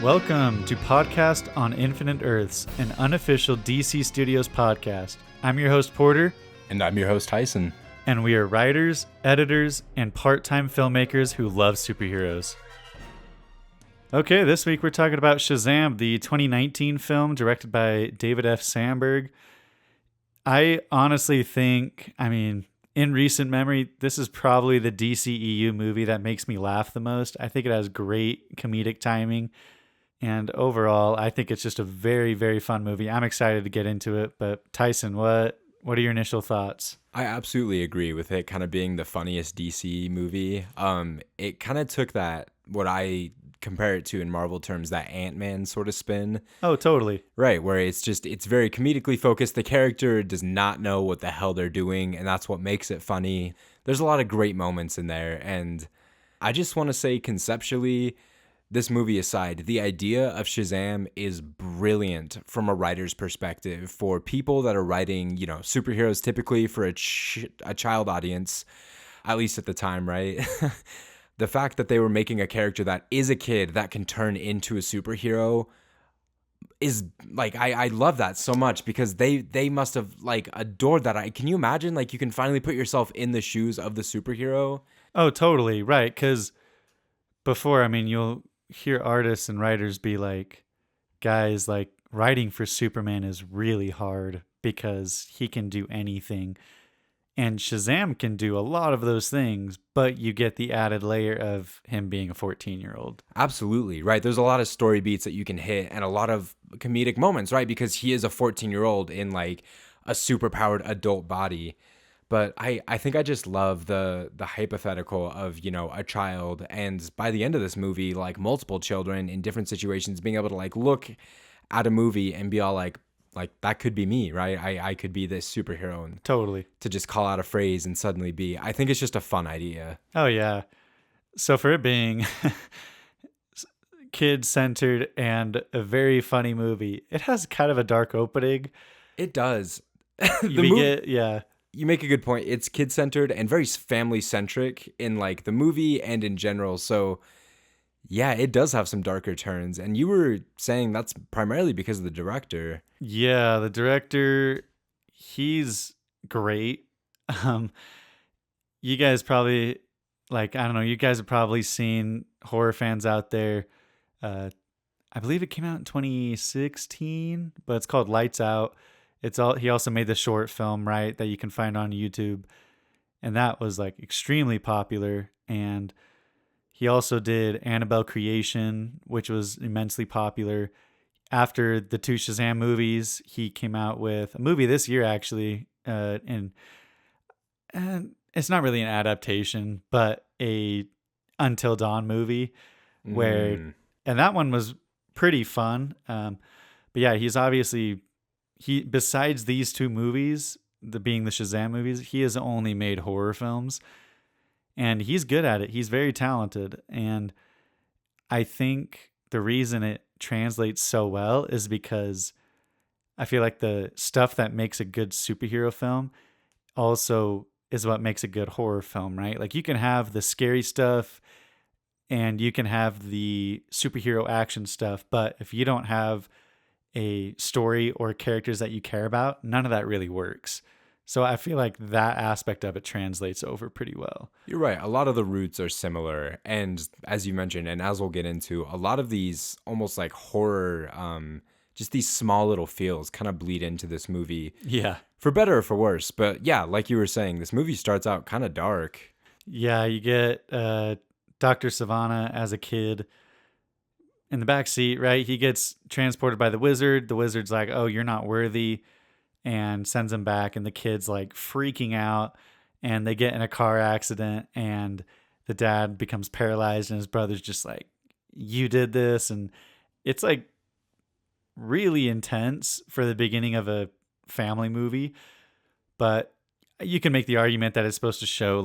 Welcome to Podcast on Infinite Earths, an unofficial DC Studios podcast. I'm your host, Porter. And I'm your host, Tyson. And we are writers, editors, and part-time filmmakers who love superheroes. Okay, this week we're talking about Shazam, the 2019 film directed by David F. Sandberg. I honestly think, in recent memory, this is probably the DCEU movie that makes me laugh the most. I think it has great comedic timing. And overall, I think it's just a very, very fun movie. I'm excited to get into it. But Tyson, what are your initial thoughts? I absolutely agree with it kind of being the funniest DC movie. It kind of took that, what I compare it to in Marvel terms, that Ant-Man sort of spin. Oh, totally. Right, where it's very comedically focused. The character does not know what the hell they're doing, and that's what makes it funny. There's a lot of great moments in there, and I just want to say conceptually, this movie aside, the idea of Shazam is brilliant from a writer's perspective for people that are writing, superheroes typically for a child audience, at least at the time, right? The fact that they were making a character that is a kid that can turn into a superhero is like, I love that so much because they must have adored that. Can you imagine you can finally put yourself in the shoes of the superhero? Oh, totally. Right. Because before, you'll hear artists and writers be like, guys, writing for Superman is really hard because he can do anything. And Shazam can do a lot of those things, but you get the added layer of him being a 14-year-old. Absolutely, right? There's a lot of story beats that you can hit and a lot of comedic moments, right? Because he is a 14-year-old in a superpowered adult body. But I think I just love the hypothetical of, a child, and by the end of this movie, multiple children in different situations being able to look at a movie and be all like that could be me, right? I could be this superhero, and Totally. to just call out a phrase and suddenly be. I think it's just a fun idea. Oh, yeah. So for it being kid-centered and a very funny movie, it has kind of a dark opening. It does. Yeah. You make a good point. It's kid-centered and very family-centric in the movie and in general. So yeah, it does have some darker turns. And you were saying that's primarily because of the director. Yeah, the director, he's great. You guys probably, you guys have probably seen, horror fans out there. I believe it came out in 2016, but it's called Lights Out. He also made the short film, right, that you can find on YouTube. And that was extremely popular. And he also did Annabelle Creation, which was immensely popular. After the two Shazam movies, he came out with a movie this year, actually. And it's not really an adaptation, but a Until Dawn movie. And that one was pretty fun. But yeah, he's obviously... besides these two movies, being the Shazam movies, he has only made horror films, and he's good at it. He's very talented, and I think the reason it translates so well is because I feel like the stuff that makes a good superhero film also is what makes a good horror film, right? You can have the scary stuff and you can have the superhero action stuff, but if you don't have a story or characters that you care about, none of that really works. So I feel like that aspect of it translates over pretty well. You're right. A lot of the roots are similar. And as you mentioned, and as we'll get into, a lot of these almost horror, just these small little feels kind of bleed into this movie. Yeah. For better or for worse. But yeah, like you were saying, this movie starts out kind of dark. Yeah, you get Dr. Savannah as a kid in the back seat, right? He gets transported by the wizard. The wizard's like, "Oh, you're not worthy," and sends him back. And the kid's freaking out, and they get in a car accident, and the dad becomes paralyzed, and his brother's just like, "You did this," and it's really intense for the beginning of a family movie. But you can make the argument that it's supposed to show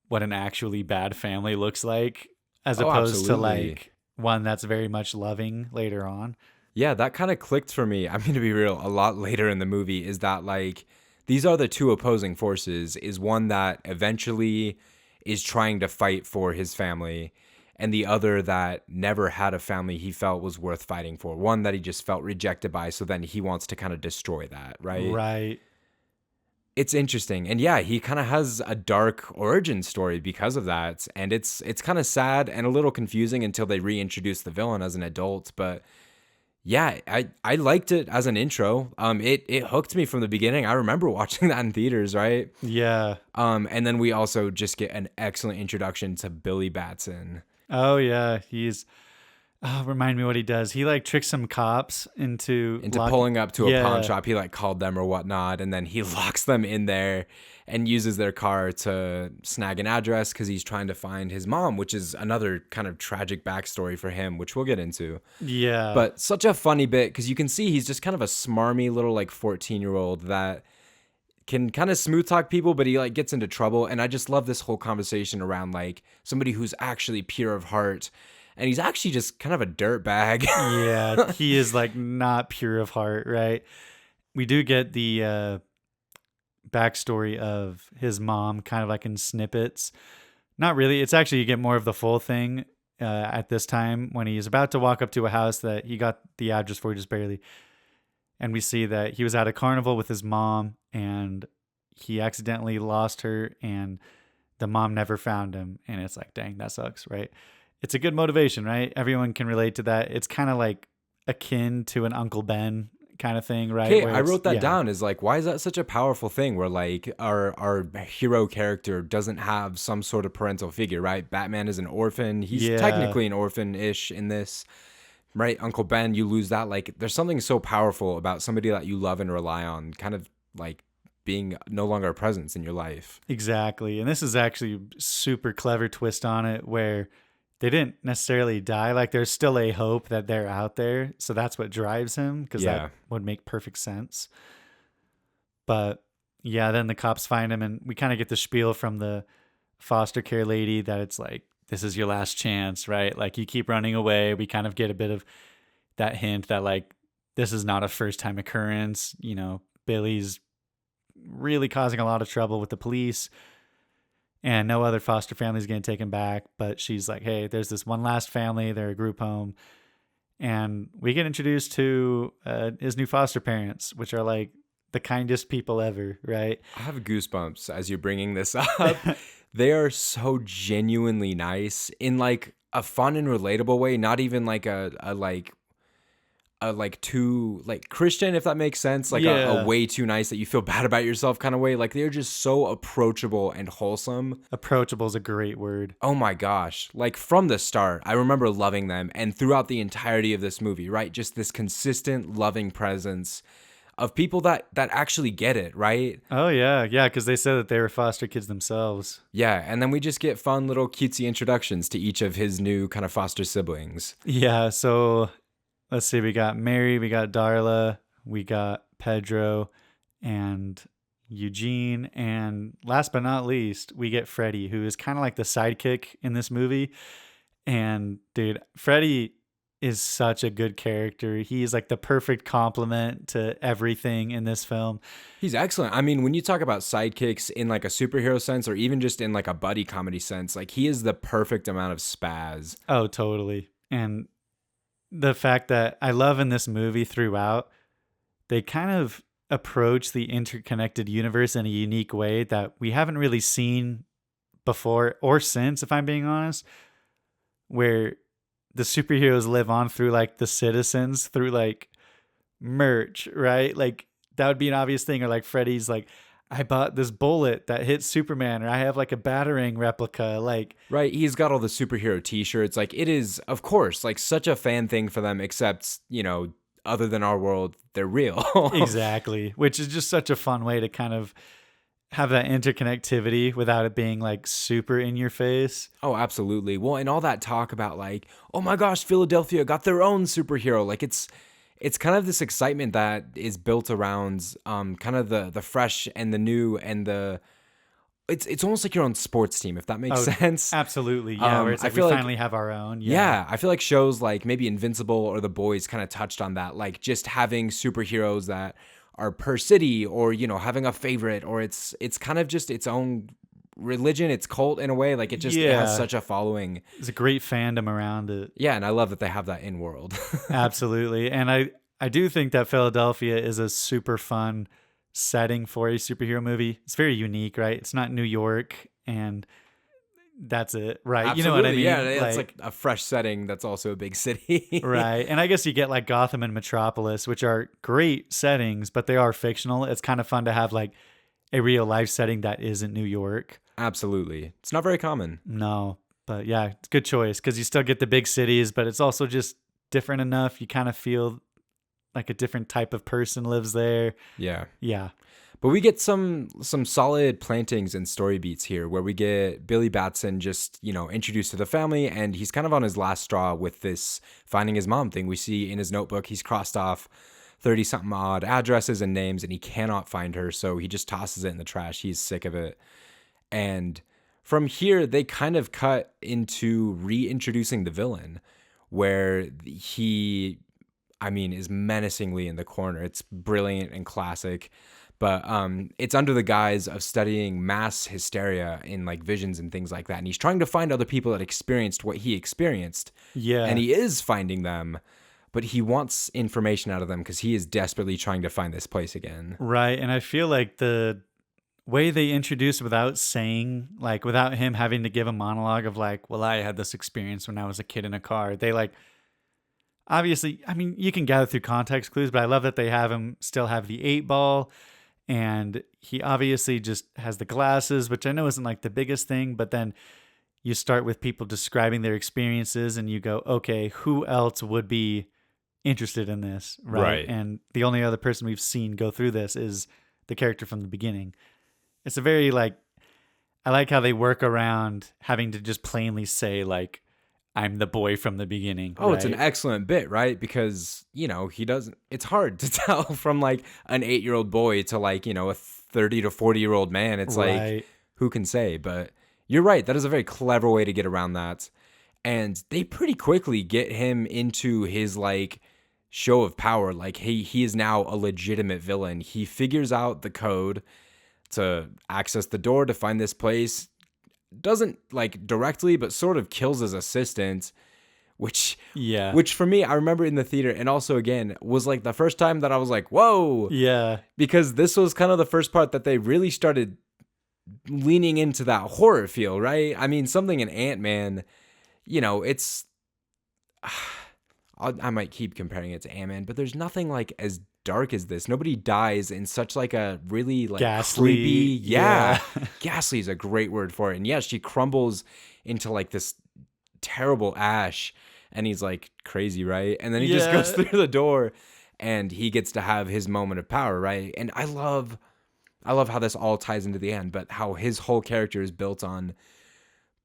what an actually bad family looks like, as opposed to one that's very much loving later on. Yeah, that kind of clicked for me. I'm going to be real, a lot later in the movie, is that these are the two opposing forces, is one that eventually is trying to fight for his family, and the other that never had a family he felt was worth fighting for. One that he just felt rejected by, so then he wants to kind of destroy that, right? Right. It's interesting. And yeah, he kind of has a dark origin story because of that. And it's kind of sad and a little confusing until they reintroduce the villain as an adult. But yeah, I liked it as an intro. It hooked me from the beginning. I remember watching that in theaters, right? Yeah. And then we also just get an excellent introduction to Billy Batson. Oh yeah. Remind me what he does. He like tricks some cops into Pulling up to a pawn Yeah. shop. He like called them or whatnot, and then he locks them in there and uses their car to snag an address because he's trying to find his mom, which is another kind of tragic backstory for him, which we'll get into. Yeah. But such a funny bit because you can see he's just kind of a smarmy little like 14-year-old that can kind of smooth talk people, but he like gets into trouble. And I just love this whole conversation around like somebody who's actually pure of heart. And he's actually just kind of a dirt bag. Yeah, he is like not pure of heart, right? We do get the backstory of his mom kind of like in snippets. Not really. It's actually, you get more of the full thing at this time when he's about to walk up to a house that he got the address for just barely. And we see that he was at a carnival with his mom and he accidentally lost her and the mom never found him. And it's like, dang, that sucks, right? It's a good motivation, right? Everyone can relate to that. It's kind of like akin to an Uncle Ben kind of thing, right? Okay, Where I it's- wrote that yeah. down as like, why is that such a powerful thing where like our hero character doesn't have some sort of parental figure, right? Batman is an orphan. He's Yeah. technically an orphan-ish in this, right? Uncle Ben, you lose that. Like, there's something so powerful about somebody that you love and rely on, kind of like being no longer a presence in your life. Exactly. And this is actually super clever twist on it where they didn't necessarily die. Like there's still a hope that they're out there. So that's what drives him because Yeah. that would make perfect sense. But yeah, then the cops find him and we kind of get the spiel from the foster care lady that it's like, this is your last chance, right? Like you keep running away. We kind of get a bit of that hint that like, this is not a first time occurrence. You know, Billy's really causing a lot of trouble with the police. And no other foster family is going to take him back. But she's like, hey, there's this one last family. They're a group home. And we get introduced to his new foster parents, which are like the kindest people ever, right? I have goosebumps as you're bringing this up. They are so genuinely nice in like a fun and relatable way, not even like a like too like Christian, if that makes sense, like Yeah. a way too nice that you feel bad about yourself kind of way. Like they're just so approachable and wholesome. Approachable is a great word. Oh my gosh. Like from the start, I remember loving them, and throughout the entirety of this movie, right? Just this consistent loving presence of people that actually get it, right? Oh, yeah. Yeah, because they said that they were foster kids themselves. Yeah, and then we just get fun little cutesy introductions to each of his new kind of foster siblings. Yeah, so let's see. We got Mary, we got Darla, we got Pedro, and Eugene. And last but not least, we get Freddie, who is kind of like the sidekick in this movie. And dude, Freddie is such a good character. He's like the perfect complement to everything in this film. He's excellent. I mean, when you talk about sidekicks in like a superhero sense or even just in like a buddy comedy sense, like he is the perfect amount of spaz. Oh, totally. And the fact that I love in this movie throughout, they kind of approach the interconnected universe in a unique way that we haven't really seen before or since, if I'm being honest, where the superheroes live on through like the citizens through like merch, right? Like that would be an obvious thing. Or like Freddy's like, I bought this bullet that hits Superman, or I have like a Batarang replica. Like, Right, he's got all the superhero t-shirts. Like it is, of course, like such a fan thing for them, except, you know, other than our world, they're real. exactly. Which is just such a fun way to kind of have that interconnectivity without it being like super in your face. Oh, absolutely. Well, and all that talk about like, oh my gosh, Philadelphia got their own superhero. Like it's kind of this excitement that is built around kind of the fresh and the new and the it's almost like your own sports team, if that makes sense. Absolutely. Yeah. Where it's I like we feel like- finally have our own. Yeah, I feel like shows like maybe Invincible or The Boys kind of touched on that, like just having superheroes that are per city or, you know, having a favorite, or it's kind of just its own religion, its cult in a way. Like it has Yeah. such a following. There's a great fandom around it. Yeah, and I love that they have that in world. Absolutely. And I do think that Philadelphia is a super fun setting for a superhero movie. It's very unique, right? It's not New York, and that's it, right? Absolutely, You know what I mean? yeah. It's like a fresh setting that's also a big city. Right. And I guess you get like Gotham and Metropolis, which are great settings, but they are fictional. It's kind of fun to have like a real life setting that isn't New York. Absolutely. It's not very common. No, but yeah, it's a good choice because you still get the big cities, but it's also just different enough. You kind of feel like a different type of person lives there. Yeah. Yeah. But we get some solid plantings and story beats here where we get Billy Batson just, introduced to the family, and he's kind of on his last straw with this finding his mom thing. We see in his notebook, he's crossed off 30 something odd addresses and names, and he cannot find her. So he just tosses it in the trash. He's sick of it. And from here, they kind of cut into reintroducing the villain, where he, is menacingly in the corner. It's brilliant and classic. But it's under the guise of studying mass hysteria in like visions and things like that. And he's trying to find other people that experienced what he experienced. Yeah. And he is finding them, but he wants information out of them because he is desperately trying to find this place again. Right. And I feel like the way they introduce without saying, like without him having to give a monologue of like, well, I had this experience when I was a kid in a car. They like, obviously, you can gather through context clues, but I love that they have him still have the 8-ball. And he obviously just has the glasses, which I know isn't like the biggest thing, but then you start with people describing their experiences and you go, okay, who else would be interested in this? Right. And the only other person we've seen go through this is the character from the beginning. It's a very I like how they work around having to just plainly say like, I'm the boy from the beginning. Oh, right? It's an excellent bit, right? Because, he doesn't, it's hard to tell from like an 8-year-old boy to like, a 30 to 40-year-old man. It's like, who can say? But you're right. That is a very clever way to get around that. And they pretty quickly get him into his like show of power. Like, he is now a legitimate villain. He figures out the code to access the door to find this place. Doesn't like directly, but sort of kills his assistant, which for me, I remember in the theater, and also again was like the first time that I was like, whoa, because this was kind of the first part that they really started leaning into that horror feel, right? Something in Ant-Man, it's I might keep comparing it to Ant-Man, but there's nothing like as dark as this. Nobody dies in such like a really like ghastly, creepy. Ghastly is a great word for it. And yeah, she crumbles into like this terrible ash, and he's like crazy, right? And then he just goes through the door, and he gets to have his moment of power, right? And I love how this all ties into the end, but how his whole character is built on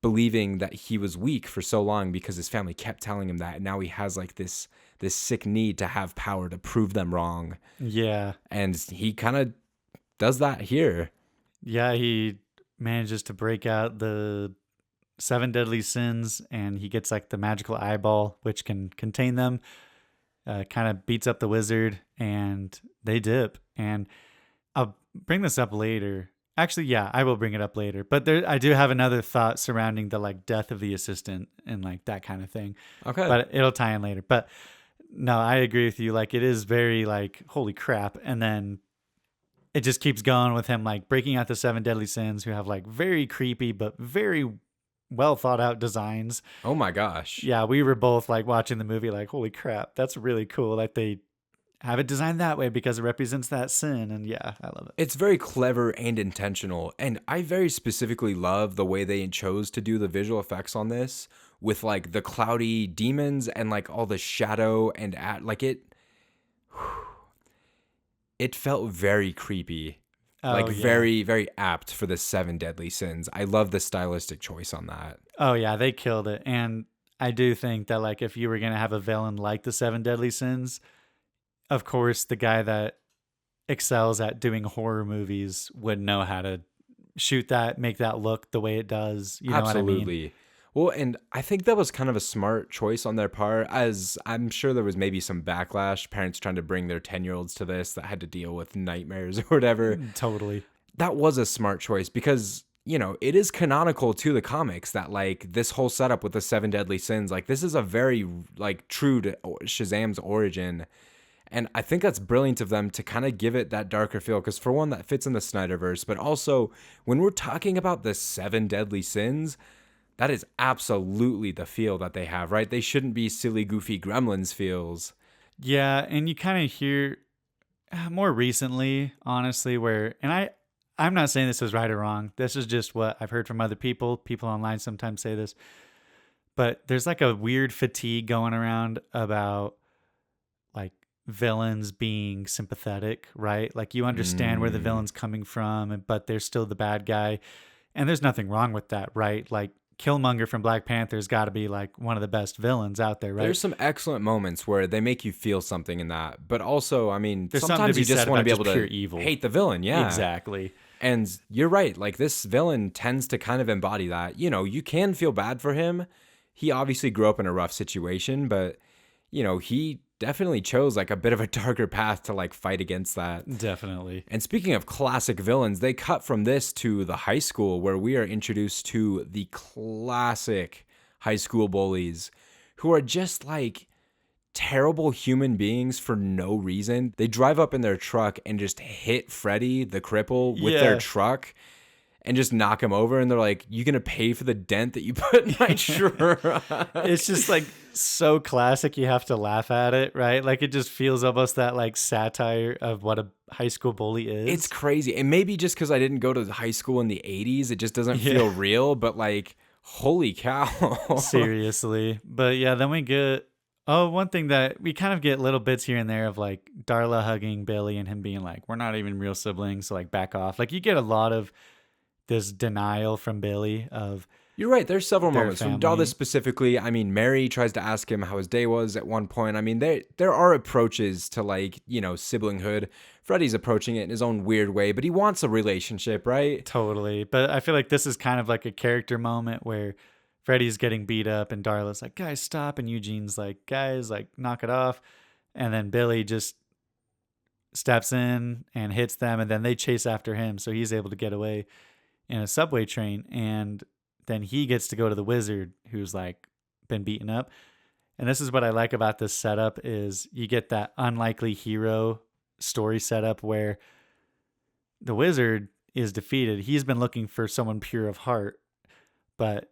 believing that he was weak for so long because his family kept telling him that. And now he has like this sick need to have power to prove them wrong. Yeah. And he kind of does that here. Yeah, he manages to break out the 7 deadly sins, and he gets like the magical eyeball, which can contain them. Kind of beats up the wizard, and they dip. And I'll bring this up later. Actually, yeah, I will bring it up later. But I do have another thought surrounding the like death of the assistant and like that kind of thing. Okay. But it'll tie in later. But no, I agree with you. Like, it is very like, holy crap. And then it just keeps going with him like breaking out the 7 deadly sins, who have like very creepy but very well thought out designs. Oh my gosh. Yeah, we were both like watching the movie like, holy crap, that's really cool that they have it designed that way because it represents that sin. And yeah, I love it. It's very clever and intentional. And I very specifically love the way they chose to do the visual effects on this with like the cloudy demons and like all the shadow and it felt very creepy. Very, very apt for the 7 deadly sins. I love the stylistic choice on that. Oh yeah, they killed it. And I do think that like if you were going to have a villain like the 7 deadly sins, of course, the guy that excels at doing horror movies would know how to shoot that, make that look the way it does. You know Absolutely. what I mean? Well, and I think that was kind of a smart choice on their part, as I'm sure there was maybe some backlash, parents trying to bring their 10-year-olds to this that had to deal with nightmares or whatever. Totally. That was a smart choice because it is canonical to the comics that like this whole setup with the seven deadly sins, like this is a very like true to Shazam's origin. And I think that's brilliant of them to kind of give it that darker feel, because for one, that fits in the Snyderverse, but also when we're talking about the seven deadly sins, that is absolutely the feel that they have, right? They shouldn't be silly, goofy gremlins feels. Yeah, and you kind of hear more recently, honestly, where I'm not saying this is right or wrong. This is just what I've heard from other people. People online sometimes say this, but there's like a weird fatigue going around about like villains being sympathetic, right? Like you understand where the Mm. villain's coming from, but they're still the bad guy. And there's nothing wrong with that, right? Like Killmonger from Black Panther's got to be like one of the best villains out there, right? There's some excellent moments where they make you feel something in that, but also, I mean, There's something to sometimes be you just said want to about be just able pure to evil. hate the villain, yeah. Exactly. And you're right, like this villain tends to kind of embody that. You can feel bad for him. He obviously grew up in a rough situation, but he definitely chose like a bit of a darker path to like fight against that. Definitely. And speaking of classic villains, they cut from this to the high school where we are introduced to the classic high school bullies who are just like terrible human beings for no reason. They drive up in their truck and just hit Freddy, the cripple, with their Yeah. truck and just knock him over. And they're like, "You gonna pay for the dent that you put in my truck?" It's just like so classic you have to laugh at it, right? Like it just feels almost that like satire of what a high school bully It's is. crazy. And maybe just because I didn't go to high school in the 80s, it just doesn't Yeah. feel real. But like, holy cow. Seriously. But yeah, then we get one thing that we kind of get little bits here and there of like Darla hugging Billy and him being like, we're not even real siblings, so like back off. Like you get a lot of this denial from Billy of You're right. There's several their moments from Dallas family. specifically. I mean, Mary tries to ask him how his day was at one point. I mean, there are approaches to like siblinghood. Freddy's approaching it in his own weird way, but he wants a relationship, right? Totally. But I feel like this is kind of like a character moment where Freddy's getting beat up and Darla's like, guys, stop. And Eugene's like, guys, like, knock it off. And then Billy just steps in and hits them. And then they chase after him. So he's able to get away in a subway train. And then he gets to go to the wizard who's like been beaten up. And this is what I like about this setup is you get that unlikely hero story setup where the wizard is defeated. He's been looking for someone pure of heart, but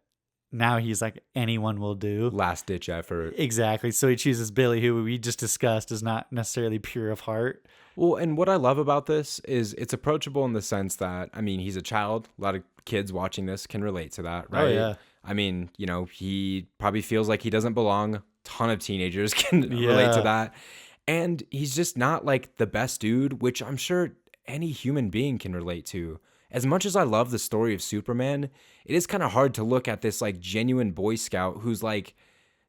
now he's like anyone will do. Last ditch effort. Exactly. So he chooses Billy, who we just discussed is not necessarily pure of heart. Well, and what I love about this is it's approachable in the sense that, I mean, he's a child. A lot of kids watching this can relate to that, right? Oh yeah. I mean, he probably feels like he doesn't belong. Ton of teenagers can relate to Yeah. that. And he's just not like the best dude, which I'm sure any human being can relate to. As much as I love the story of Superman, it is kind of hard to look at this like genuine Boy Scout who's like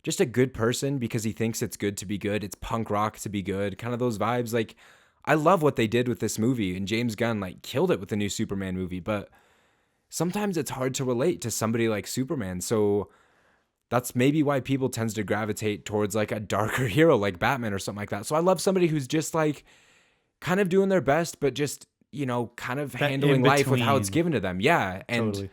just a good person because he thinks it's good to be good. It's punk rock to be good. Kind of those vibes. Like, I love what they did with this movie, and James Gunn like killed it with the new Superman movie, but sometimes it's hard to relate to somebody like Superman. So that's maybe why people tends to gravitate towards like a darker hero like Batman or something like that. So I love somebody who's just like kind of doing their best, but just, kind of That handling in life with how it's between. given to them. Yeah. And Totally.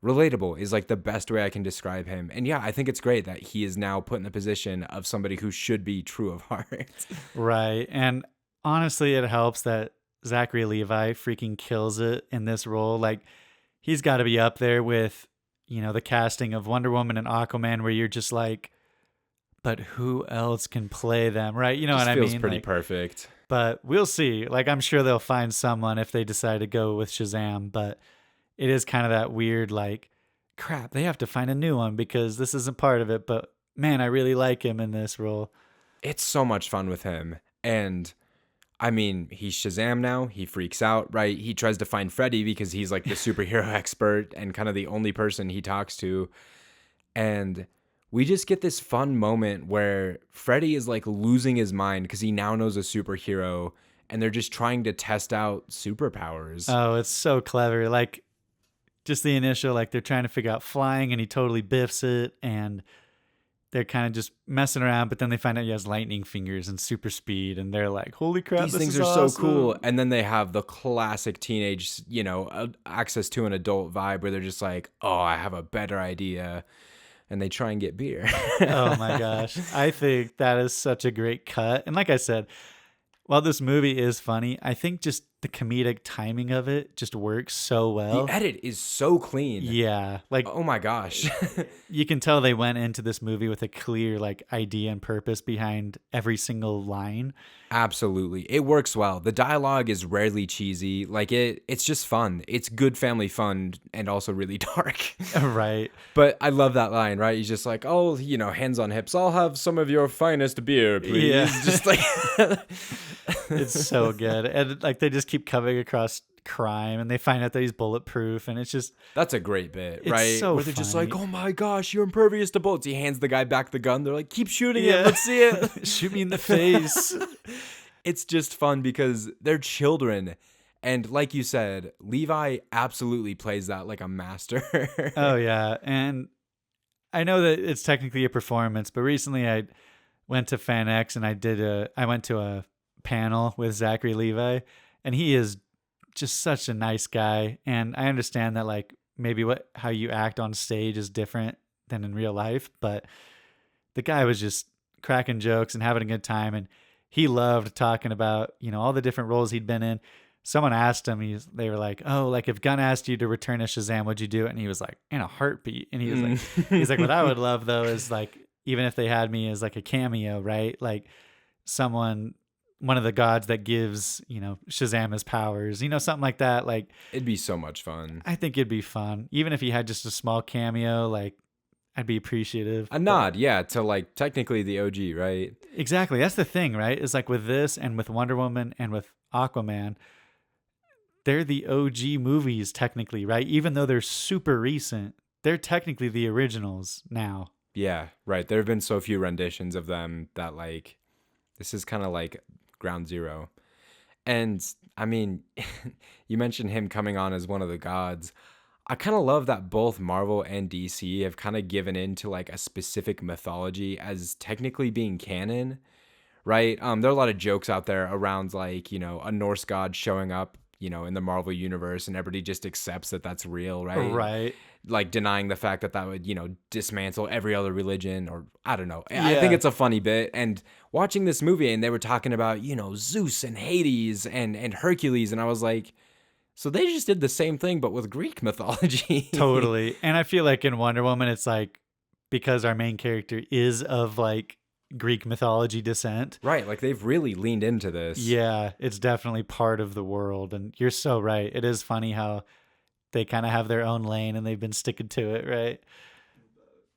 relatable is like the best way I can describe him. And yeah, I think it's great that he is now put in the position of somebody who should be true of heart. Right. And honestly, it helps that Zachary Levi freaking kills it in this role. Like, he's got to be up there with, the casting of Wonder Woman and Aquaman, where you're just like, but who else can play them, right? You know Just what I feels mean? pretty Like, perfect. but we'll see. Like, I'm sure they'll find someone if they decide to go with Shazam. But it is kind of that weird, like, crap, they have to find a new one because this isn't part of it. But man, I really like him in this role. It's so much fun with him. And I mean, he's Shazam now. He freaks out, right? He tries to find Freddy because he's like the superhero expert and kind of the only person he talks to. And we just get this fun moment where Freddy is like losing his mind because he now knows a superhero and they're just trying to test out superpowers. Oh, it's so clever. Like, just the initial, like, they're trying to figure out flying and he totally biffs it. And they're kind of just messing around, but then they find out he has lightning fingers and super speed, and they're like, "Holy crap, These this things is are so awesome." cool. And then they have the classic teenage, access to an adult vibe where they're just like, oh, I have a better idea. And they try and get beer. Oh my gosh. I think that is such a great cut. And like I said, while this movie is funny, I think just the comedic timing of it just works so The well. edit is so clean. Yeah. Like Oh my gosh. you can tell they went into this movie with a clear like idea and purpose behind every single line. Absolutely. It works well. The dialogue is rarely cheesy. Like it's just fun. It's good family fun and also really dark. Right. But I love that line, right? He's just like, "Oh, hands on hips. I'll have some of your finest beer, please." Yeah. Just like It's so good. And like they just keep coming across crime and they find out that he's bulletproof, and it's just That's a great bit, It's right? so Where they're just like, funny. "Oh my gosh, you're impervious to bullets." He hands the guy back the gun. They're like, "Keep shooting Yeah. it. Let's see it." shoot me in the face. It's just fun because they're children. And like you said, Levi absolutely plays that like a master. Oh yeah. And I know that it's technically a performance, but recently I went to FanX and I went to a panel with Zachary Levi, and he is just such a nice guy. And I understand that like maybe how you act on stage is different than in real life, but the guy was just cracking jokes and having a good time, and he loved talking about, all the different roles he'd been in. Someone asked him, they were like, "Oh, like if Gunn asked you to return as Shazam, would you do it?" And he was like, "In a heartbeat." And he's like, "What I would love though is like, even if they had me as like a cameo, right? Like one of the gods that gives, Shazam his powers, something like that. Like, It'd be so much fun. I think it'd be fun. Even if he had just a small cameo, like, I'd be appreciative. A nod, yeah, to like technically the OG, right? Exactly. That's the thing, right? It's like with this and with Wonder Woman and with Aquaman, they're the OG movies technically, right? Even though they're super recent, they're technically the originals now. Yeah, right. There have been so few renditions of them that like this is kind of like ground zero. And I mean, you mentioned him coming on as one of the gods. I kind of love that both Marvel and DC have kind of given in to like a specific mythology as technically being canon, right? There are a lot of jokes out there around like, a Norse god showing up, in the Marvel universe, and everybody just accepts that that's real, right? Right. Like denying the fact that that would, dismantle every other religion, or I don't know. I Yeah. think it's a funny bit. And watching this movie and they were talking about, Zeus and Hades and Hercules, and I was like, so they just did the same thing, but with Greek mythology. Totally. And I feel like in Wonder Woman, it's like because our main character is of like Greek mythology descent. Right. Like they've really leaned into this. Yeah, it's definitely part of the world. And you're so right. It is funny how they kind of have their own lane and they've been sticking to it, right?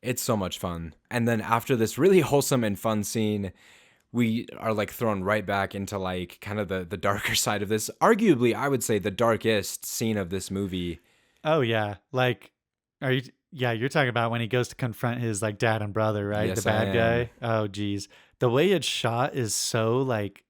It's so much fun. And then after this really wholesome and fun scene, we are like thrown right back into like kind of the darker side of this. Arguably, I would say the darkest scene of this movie. Oh, yeah. Like, you're talking about when he goes to confront his like dad and brother, right? Yes, The bad I am. guy. Oh, geez. The way it's shot is so like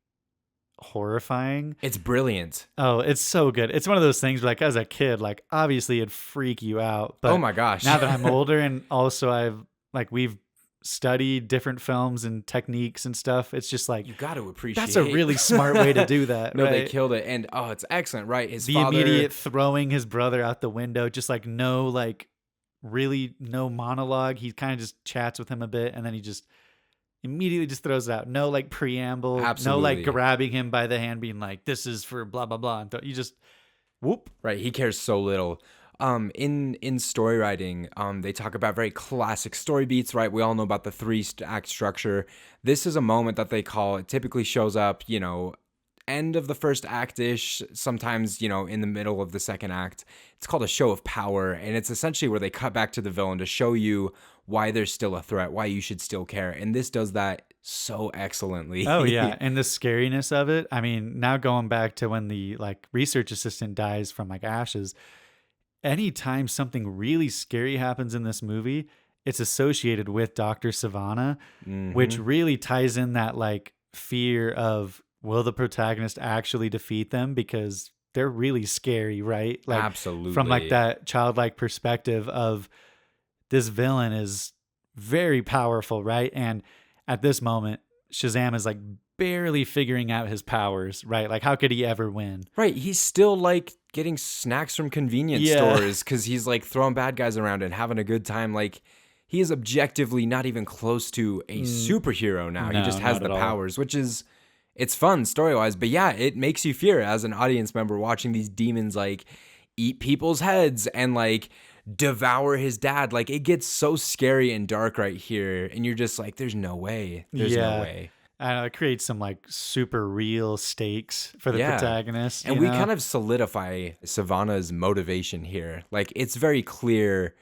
horrifying. It's brilliant. Oh, it's so good. It's one of those things like as a kid, like obviously it'd freak you out. But Oh my gosh. now that I'm older and also we've studied different films and techniques and stuff, it's just like You got to appreciate. that's a really smart way to do that. No, right? they killed it, and it's excellent, right? His The father. immediate throwing his brother out the window, just like really no monologue. He kind of just chats with him a bit, and then he just immediately just throws it out. No like preamble. Absolutely. No like grabbing him by the hand, being like, "This is for blah blah blah." And you just whoop. Right, he cares so little. In story writing, they talk about very classic story beats, right? We all know about the act structure. This is a moment that they call, it typically shows up, end of the first act-ish, sometimes, in the middle of the second act. It's called a show of power, and it's essentially where they cut back to the villain to show you why there's still a threat, why you should still care. And this does that so excellently. Oh yeah, and the scariness of it. I mean, now going back to when the like research assistant dies from like ashes, anytime something really scary happens in this movie, it's associated with Dr. Savannah, which really ties in that like fear of will the protagonist actually defeat them, because they're really scary, right? Like Absolutely. from like that childlike perspective of this villain is very powerful, right? And at this moment, Shazam is like barely figuring out his powers, right? Like, how could he ever win? Right. He's still like getting snacks from convenience Yeah. stores because he's like throwing bad guys around and having a good time. Like, he is objectively not even close to a superhero now. He No, just has not the at all. powers, which is, it's fun story wise. But yeah, it makes you fear as an audience member watching these demons like eat people's heads and like devour his dad. Like, it gets so scary and dark right here. And you're just like, there's no way. There's no way. I know, it creates some like super real stakes for the Yeah. protagonist. And you we know? kind of solidify Savannah's motivation here. Like, it's very clear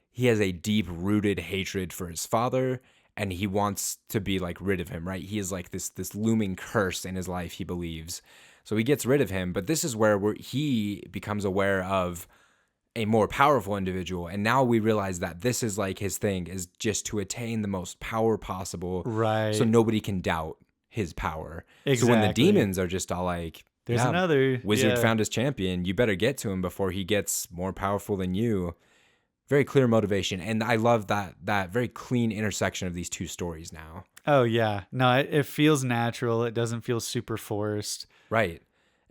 he has a deep rooted hatred for his father and he wants to be like rid of him, right? He is like this looming curse in his life, he believes. So he gets rid of him, but this is where he becomes aware of a more powerful individual. And now we realize that this is like his thing, is just to attain the most power possible. Right. So nobody can doubt his power. Exactly. So when the demons are just all like, There's yeah, another wizard yeah. found his champion, you better get to him before he gets more powerful than you. Very clear motivation. And I love that very clean intersection of these two stories now. Oh yeah. No, it feels natural. It doesn't feel super forced. Right.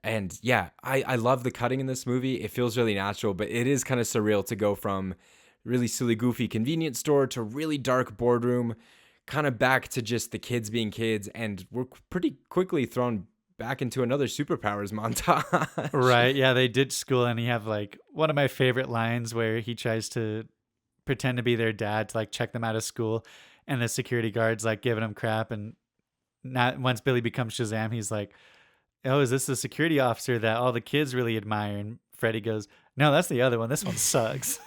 And yeah, I love the cutting in this movie. It feels really natural, but it is kind of surreal to go from really silly, goofy convenience store to really dark boardroom, kind of back to just the kids being kids. And we're pretty quickly thrown back into another superpowers montage. Right. Yeah, they ditch school and you have like one of my favorite lines where he tries to pretend to be their dad to like check them out of school, and the security guard's like giving him crap, and not once Billy becomes Shazam, he's like, "Oh, is this the security officer that all the kids really admire?" And Freddy goes, "No, that's the other one. This one sucks."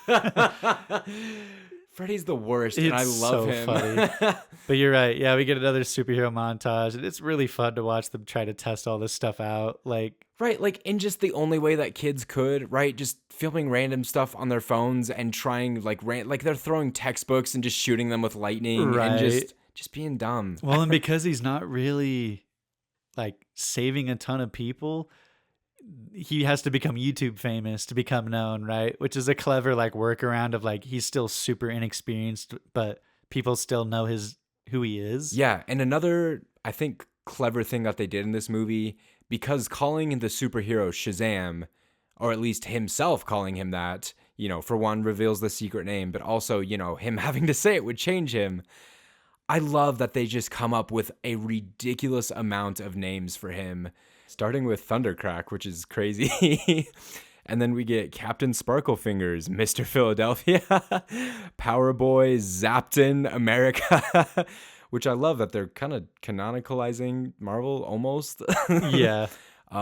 Freddy's the worst, and I It's love so him. funny. But you're right. Yeah, we get another superhero montage, and it's really fun to watch them try to test all this stuff out. Like, Right, like in just the only way that kids could, right? Just filming random stuff on their phones and trying like they're throwing textbooks and just shooting them with lightning and Right. just being dumb. well, and because he's not really like saving a ton of people, he has to become YouTube famous to become known, right? Which is a clever like workaround of like he's still super inexperienced, but people still know who he is. Yeah, and another I think clever thing that they did in this movie, because calling the superhero Shazam, or at least himself calling him that, for one, reveals the secret name, but also, him having to say it would change him. I love that they just come up with a ridiculous amount of names for him, starting with Thundercrack, which is crazy. And then we get Captain Sparklefingers, Mr. Philadelphia, Power Boy, Zapton, America, which I love that they're kind of canonicalizing Marvel almost. Yeah.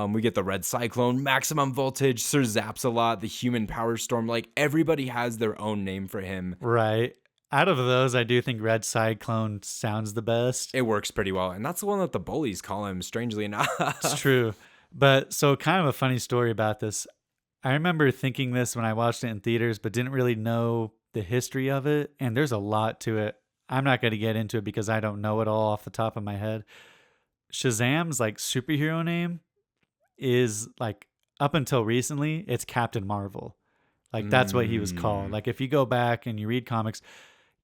We get the Red Cyclone, Maximum Voltage, Sir Zaps-a-Lot, the Human Power Storm. Like, everybody has their own name for him. Right. Out of those, I do think Red Cyclone sounds the best. It works pretty well. And that's the one that the bullies call him, strangely enough. It's true. But so kind of a funny story about this. I remember thinking this when I watched it in theaters, but didn't really know the history of it. And there's a lot to it. I'm not going to get into it because I don't know it all off the top of my head. Shazam's like superhero name is like up until recently, it's Captain Marvel. Like that's what he was called. Like if you go back and you read comics,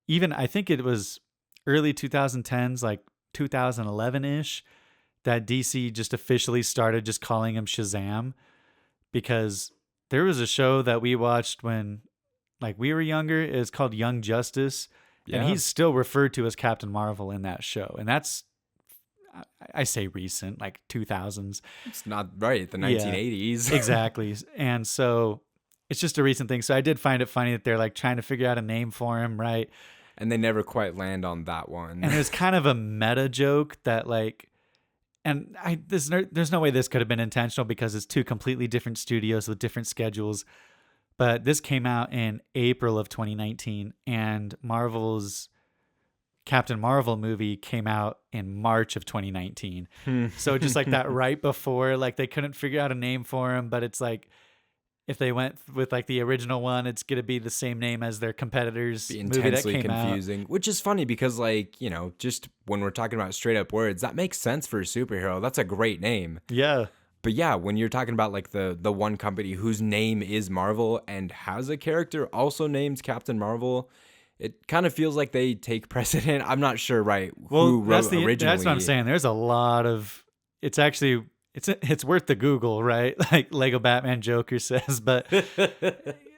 even I think it was early 2010s, like 2011-ish, that DC just officially started just calling him Shazam, because there was a show that we watched when like we were younger. It's called Young Justice. Yeah. And he's still referred to as Captain Marvel in that show. And that's, I say recent, like 2000s. It's not right, the 1980s. Exactly. And so it's just a recent thing. So I did find it funny that they're like trying to figure out a name for him, right? And they never quite land on that one. And there's kind of a meta joke that like, and there's no way this could have been intentional because it's two completely different studios with different schedules. But this came out in April of 2019, and Marvel's Captain Marvel movie came out in March of 2019. So just like that right before, like they couldn't figure out a name for him, but it's like if they went with like the original one, it's going to be the same name as their competitors' Be movie that intensely came confusing, which is funny because like, just when we're talking about straight up words, that makes sense for a superhero. That's a great name. out. Yeah. But yeah, when you're talking about like the one company whose name is Marvel and has a character also named Captain Marvel, it kind of feels like they take precedent. I'm not sure, right, Well, who wrote originally. that's what I'm saying. There's a lot of it's actually it's worth the Google, right? Like Lego Batman Joker says, but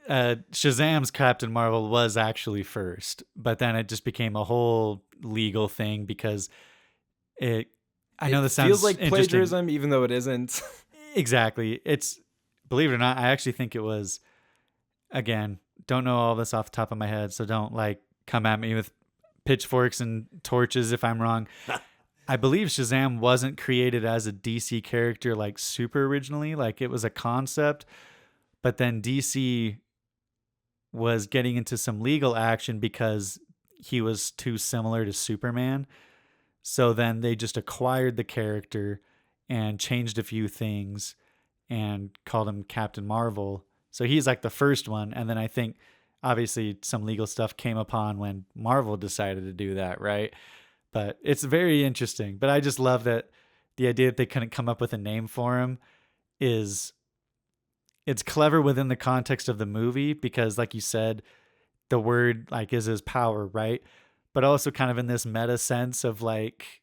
Shazam's Captain Marvel was actually first, but then it just became a whole legal thing because it. I know It this feels sounds like interesting. plagiarism, even though it isn't. Exactly. It's believe it or not, I actually think it was. Again, don't know all this off the top of my head, so don't like come at me with pitchforks and torches if I'm wrong. I believe Shazam wasn't created as a DC character like super originally, like it was a concept, but then DC was getting into some legal action because he was too similar to Superman. So then they just acquired the character and changed a few things and called him Captain Marvel. So he's like the first one. And then I think obviously some legal stuff came upon when Marvel decided to do that, right? But it's very interesting. But I just love that the idea that they couldn't come up with a name for him is it's clever within the context of the movie because like you said, the word like is his power, right? But also kind of in this meta sense of like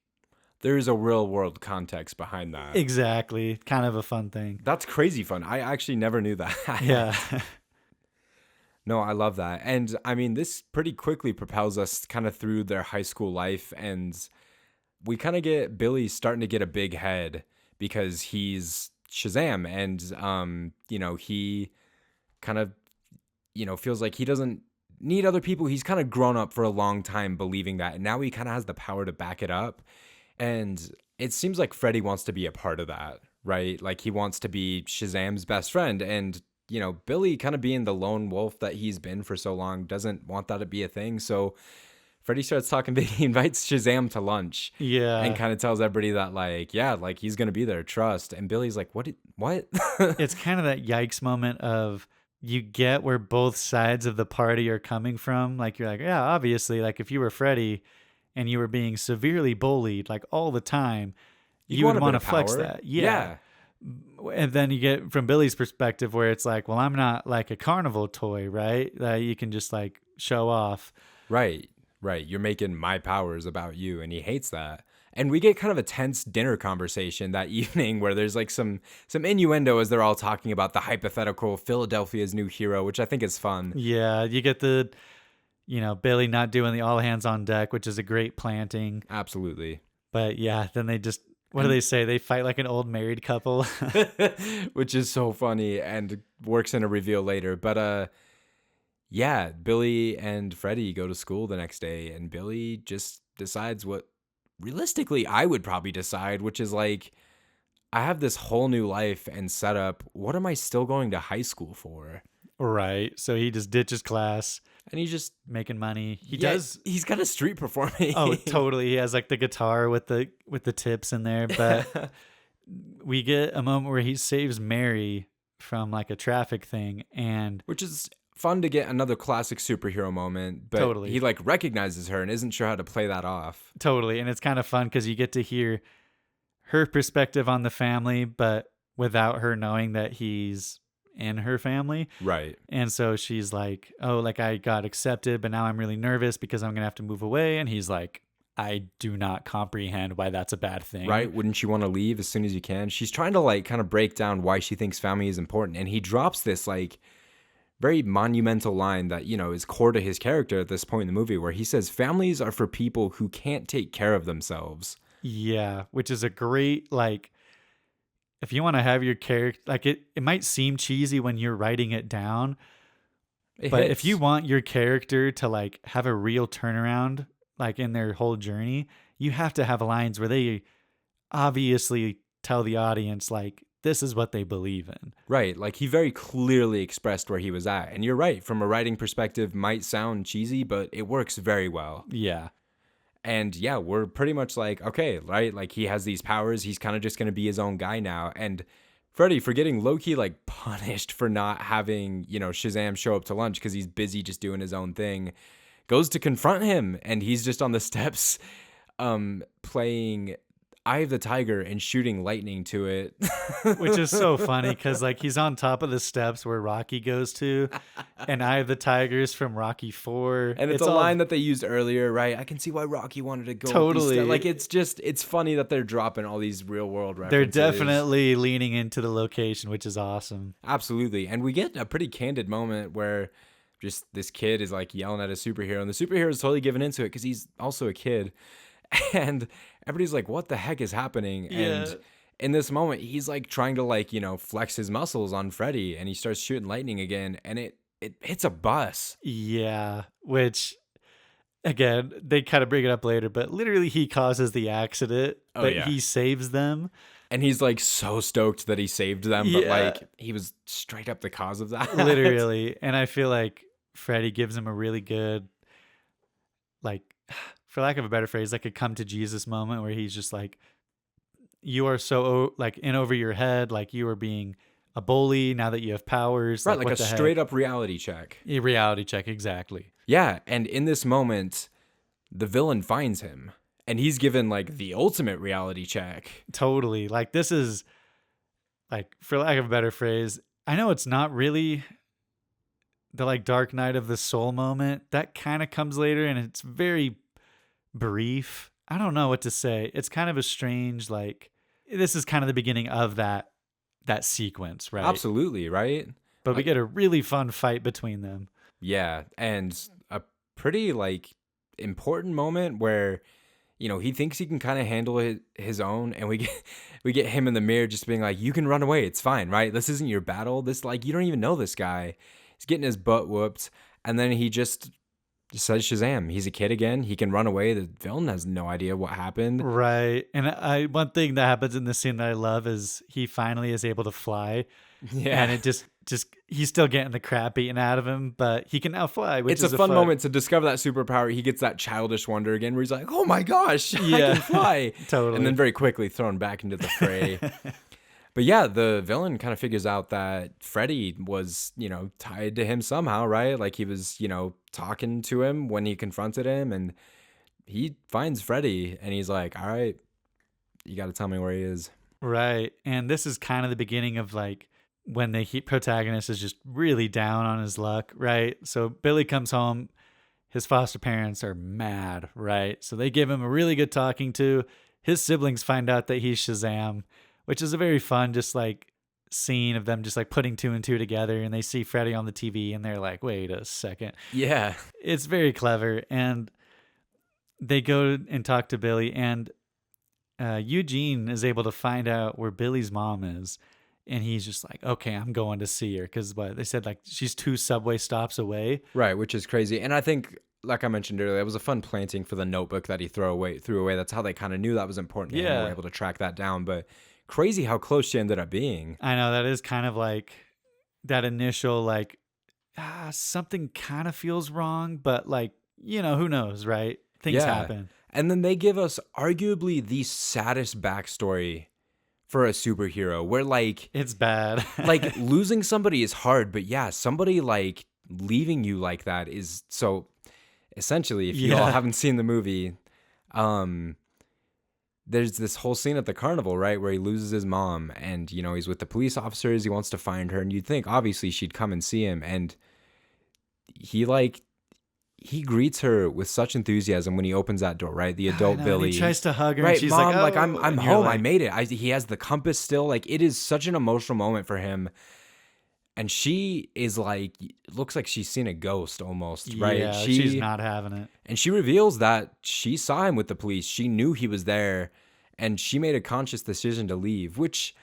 There is a real world context behind that. exactly, kind of a fun thing. That's crazy fun. I actually never knew that. Yeah. No, I love that. And I mean, this pretty quickly propels us kind of through their high school life. And we kind of get Billy starting to get a big head because he's Shazam. And, he kind of, feels like he doesn't need other people. He's kind of grown up for a long time believing that. And now he kind of has the power to back it up. And it seems like Freddy wants to be a part of that, right? Like he wants to be Shazam's best friend. And Billy kind of being the lone wolf that he's been for so long doesn't want that to be a thing. So Freddy starts talking to, he invites Shazam to lunch. Yeah. And kind of tells everybody that like he's going to be there, trust. And Billy's like, what? It's kind of that yikes moment of you get where both sides of the party are coming from. Like you're like, yeah, obviously, like if you were Freddy and you were being severely bullied like all the time, you would want to flex that. Yeah. And then you get from Billy's perspective where it's like, well, I'm not like a carnival toy, right? That you can just like show off. Right. You're making my powers about you. And he hates that. And we get kind of a tense dinner conversation that evening where there's like some innuendo as they're all talking about the hypothetical Philadelphia's new hero, which I think is fun. Yeah. You get the, Billy not doing the all hands on deck, which is a great planting. Absolutely. But yeah, then they just, what do they say? They fight like an old married couple. Which is so funny and works in a reveal later. But yeah, Billy and Freddy go to school the next day, and Billy just decides what realistically I would probably decide, which is like, I have this whole new life and setup. What am I still going to high school for? Right. So he just ditches class. And he's just making money. He's got a street performing. Oh, totally. He has like the guitar with the tips in there. But we get a moment where he saves Mary from like a traffic thing, and which is fun to get another classic superhero moment. But totally. He like recognizes her and isn't sure how to play that off. Totally. And it's kind of fun because you get to hear her perspective on the family, but without her knowing that he's in her family. Right. And so she's like, oh, like I got accepted, but now I'm really nervous because I'm going to have to move away. And he's like, I do not comprehend why that's a bad thing. Right. Wouldn't you want to leave as soon as you can? She's trying to like kind of break down why she thinks family is important. And he drops this like very monumental line that, is core to his character at this point in the movie where he says families are for people who can't take care of themselves. Yeah. Which is a great, like, if you want to have your character, like it might seem cheesy when you're writing it down, but if you want your character to like have a real turnaround, like in their whole journey, you have to have lines where they obviously tell the audience like, this is what they believe in. Right. Like he very clearly expressed where he was at. And you're right. From a writing perspective, might sound cheesy, but it works very well. Yeah. And yeah, we're pretty much like, okay, right? Like he has these powers. He's kind of just going to be his own guy now. And Freddy, for getting low-key like punished for not having, Shazam show up to lunch because he's busy just doing his own thing, goes to confront him. And he's just on the steps playing, Eye of the Tiger and shooting lightning to it. which is so funny because like he's on top of the steps where Rocky goes to, and Eye of the Tigers from Rocky 4. And it's a all line that they used earlier, right? I can see why Rocky wanted to go up these totally steps. Like, it's funny that they're dropping all these real world they're references. definitely leaning into the location, which is awesome. Absolutely. And we get a pretty candid moment where just this kid is like yelling at a superhero, and the superhero is totally giving into it because he's also a kid. And everybody's like, what the heck is happening? Yeah. And in this moment, he's like trying to like, flex his muscles on Freddy, and he starts shooting lightning again, and it hits a bus. Yeah, which again, they kind of bring it up later, but literally he causes the accident, but yeah. he saves them. And he's like so stoked that he saved them, but Yeah. like he was straight up the cause of that. Literally. And I feel like Freddy gives him a really good, like, for lack of a better phrase, like a come to Jesus moment where he's just like, you are so like in over your head, like you are being a bully now that you have powers. Right, like what a the heck? straight up reality check. A reality check, exactly. Yeah, and in this moment, the villain finds him, and he's given like the ultimate reality check. Totally. Like this is like, for lack of a better phrase, I know it's not really the like Dark Night of the Soul moment. That kind of comes later and it's very brief. I don't know what to say. It's kind of a strange, like, this is kind of the beginning of that sequence, right? Absolutely, right? But we get a really fun fight between them. Yeah, and a pretty like important moment where he thinks he can kind of handle his own, and we get him in the mirror just being like, you can run away, it's fine, right? This isn't your battle. This, like, you don't even know this guy. He's getting his butt whooped, and then he just says Shazam. He's a kid again. He can run away. The villain has no idea what happened. Right. And one thing that happens in this scene that I love is he finally is able to fly. Yeah. And it just he's still getting the crap beaten out of him, but he can now fly, which It's is a fun moment to discover that superpower. He gets that childish wonder again where he's like, oh my gosh, I Yeah. can fly. Totally. And then very quickly thrown back into the fray. But yeah, the villain kind of figures out that Freddy was, tied to him somehow, right? Like he was, talking to him when he confronted him, and he finds Freddy and he's like, all right, you got to tell me where he is. Right. And this is kind of the beginning of like when the protagonist is just really down on his luck, right? So Billy comes home, his foster parents are mad, right? So they give him a really good talking to. His siblings find out that he's Shazam, which is a very fun, just like scene of them just like putting two and two together, and they see Freddy on the TV and they're like, wait a second. Yeah. It's very clever. And they go and talk to Billy, and Eugene is able to find out where Billy's mom is. And he's just like, okay, I'm going to see her. Because what they said, like, she's 2 subway stops away. Right, which is crazy. And I think, like I mentioned earlier, it was a fun planting for the notebook that he threw away. That's how they kind of knew that was important. Yeah. And they were able to track that down. But crazy how close she ended up being. I know, that is kind of like that initial, like, something kind of feels wrong. But, like, who knows, right? Things happen. And then they give us arguably the saddest backstory for a superhero, where like it's bad. Like losing somebody is hard, but yeah, somebody like leaving you like that is so. Essentially, if you all haven't seen the movie, there's this whole scene at the carnival, right, where he loses his mom, and he's with the police officers. He wants to find her, and you'd think obviously she'd come and see him, and he greets her with such enthusiasm when he opens that door, right? The adult Billy. He tries to hug her, right, and she's Mom, like, oh, I'm home. I made it. He has the compass still. Like, it is such an emotional moment for him. And she is like, looks like she's seen a ghost almost, right? Yeah, she's not having it. And she reveals that she saw him with the police. She knew he was there, and she made a conscious decision to leave, which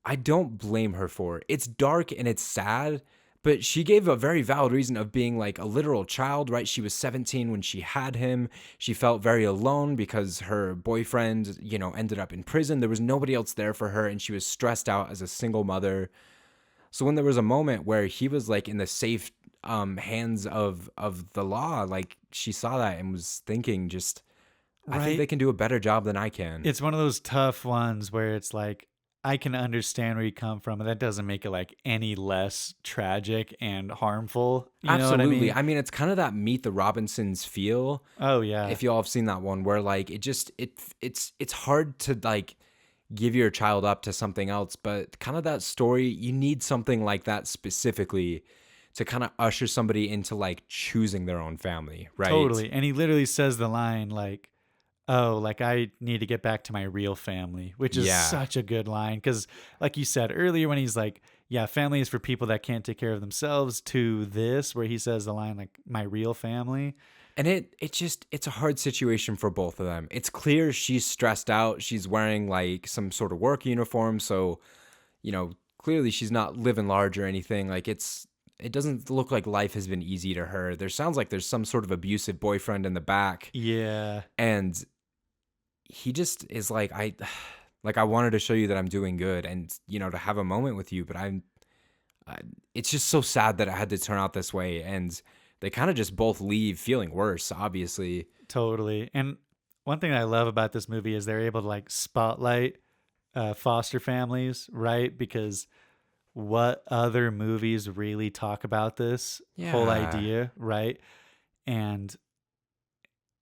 I don't blame her for. It's dark and it's sad, but she gave a very valid reason of being like a literal child, right? She was 17 when she had him. She felt very alone because her boyfriend, ended up in prison. There was nobody else there for her, and she was stressed out as a single mother. So when there was a moment where he was like in the safe hands of the law, like she saw that and was thinking just, I think they can do a better job than I can. It's one of those tough ones where it's like, I can understand where you come from, and that doesn't make it like any less tragic and harmful. You know what I Absolutely. mean? I mean, it's kind of that Meet the Robinsons feel. Oh yeah, If y'all have seen that one, where like it's hard to like give your child up to something else, but kind of that story, you need something like that specifically to kind of usher somebody into like choosing their own family, right? totally. And he literally says the line like, "Oh, like I need to get back to my real family," which is Yeah. such a good line because, like you said earlier, when he's like, "Yeah, family is for people that can't take care of themselves," to this where he says the line like, "My real family." And it's a hard situation for both of them. It's clear she's stressed out. She's wearing like some sort of work uniform, so clearly she's not living large or anything. Like it doesn't look like life has been easy to her. There sounds like there's some sort of abusive boyfriend in the back, Yeah, and he just is like I wanted to show you that I'm doing good and to have a moment with you, but it's just so sad that it had to turn out this way, and they kind of just both leave feeling worse, obviously. totally. And one thing I love about this movie is they're able to like spotlight foster families, right? Because what other movies really talk about this whole Yeah. idea, right? And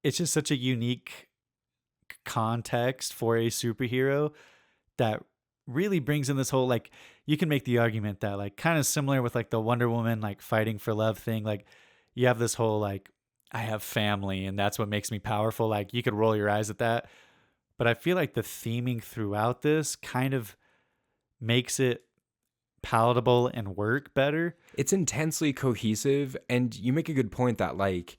it's just such a unique context for a superhero that really brings in this whole like you can make the argument that like kind of similar with like the Wonder Woman like fighting for love thing, like you have this whole like I have family and that's what makes me powerful, like you could roll your eyes at that, but I feel like the theming throughout this kind of makes it palatable and work better. It's intensely cohesive, and you make a good point that like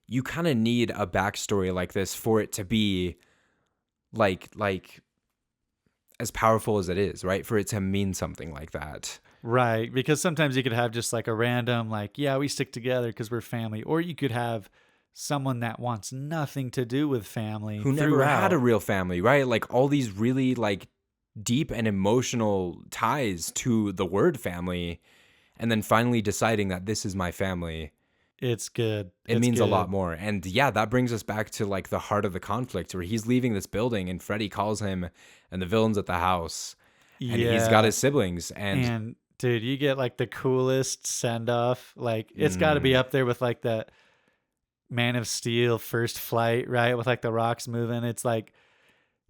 you kind of need a backstory like this for it to be like as powerful as it is, right? For it to mean something like that. Right, because sometimes you could have just like a random like, yeah, we stick together because we're family, or you could have someone that wants nothing to do with family Who never had a throughout. real family, right? Like all these really like deep and emotional ties to the word family, and then finally deciding that this is my family. It's good. It It's means a lot good. more. And yeah, that brings us back to like the heart of the conflict where he's leaving this building and Freddy calls him and the villain's at the house and he's got Yeah. his siblings and And dude, you get like the coolest send off. Like it's got to be mm, up there with like that Man of Steel first flight, right? With like the rocks moving. It's like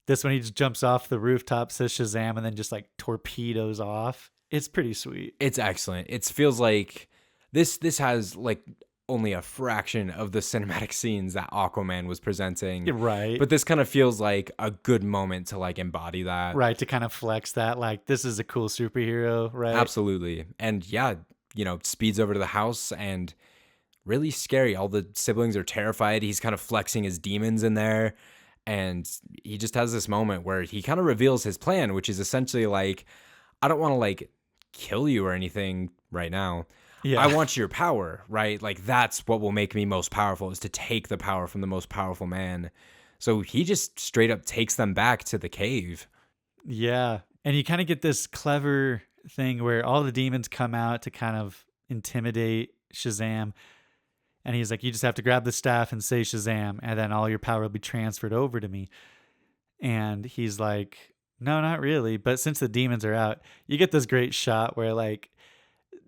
this one he just jumps off the rooftop, says Shazam, and then just like torpedoes off. It's pretty sweet. it's excellent. It feels like this has like only a fraction of the cinematic scenes that Aquaman was presenting. You're right. But this kind of feels like a good moment to like embody that. Right, to kind of flex that, like, this is a cool superhero, right? Absolutely. And yeah, speeds over to the house and really scary. All the siblings are terrified. He's kind of flexing his demons in there. And he just has this moment where he kind of reveals his plan, which is essentially like, I don't want to like kill you or anything right now. I Yeah. want your power, right? Like that's what will make me most powerful is to take the power from the most powerful man. So he just straight up takes them back to the cave. Yeah. And you kind of get this clever thing where all the demons come out to kind of intimidate Shazam. And he's like, you just have to grab the staff and say Shazam, and then all your power will be transferred over to me. And he's like, no, not really. But since the demons are out, you get this great shot where like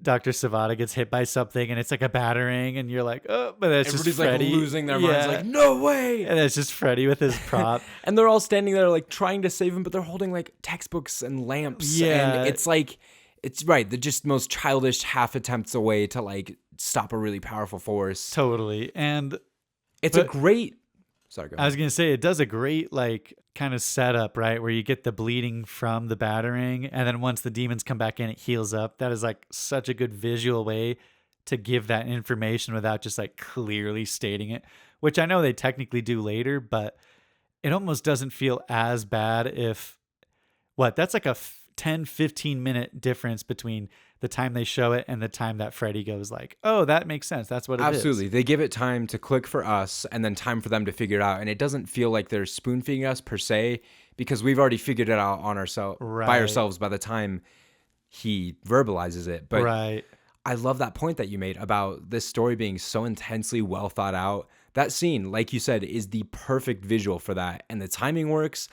Dr. Savada gets hit by something and it's like a battering, and you're like, oh, but that's just Everybody's like Freddy. losing their minds, Yeah. like, no way. And it's just Freddy with his prop. And they're all standing there like trying to save him, but they're holding like textbooks and lamps. Yeah. And it's like, it's right. The just most childish half attempts away to like stop a really powerful force. Totally. And It's a but great, sorry, go I ahead. was gonna say it does a great like kind of setup, right? Where you get the bleeding from the battering, and then once the demons come back in, it heals up. That is like such a good visual way to give that information without just like clearly stating it, which I know they technically do later, but it almost doesn't feel as bad if that's like a 10-15 minute difference between the time they show it and the time that Freddy goes like, oh, that makes sense. That's what it is. Absolutely. They give it time to click for us and then time for them to figure it out. And it doesn't feel like they're spoon feeding us per se, because we've already figured it out on ourselves by Right. ourselves by the time he verbalizes it. But Right. I love that point that you made about this story being so intensely well thought out. That scene, like you said, is the perfect visual for that. And the timing works.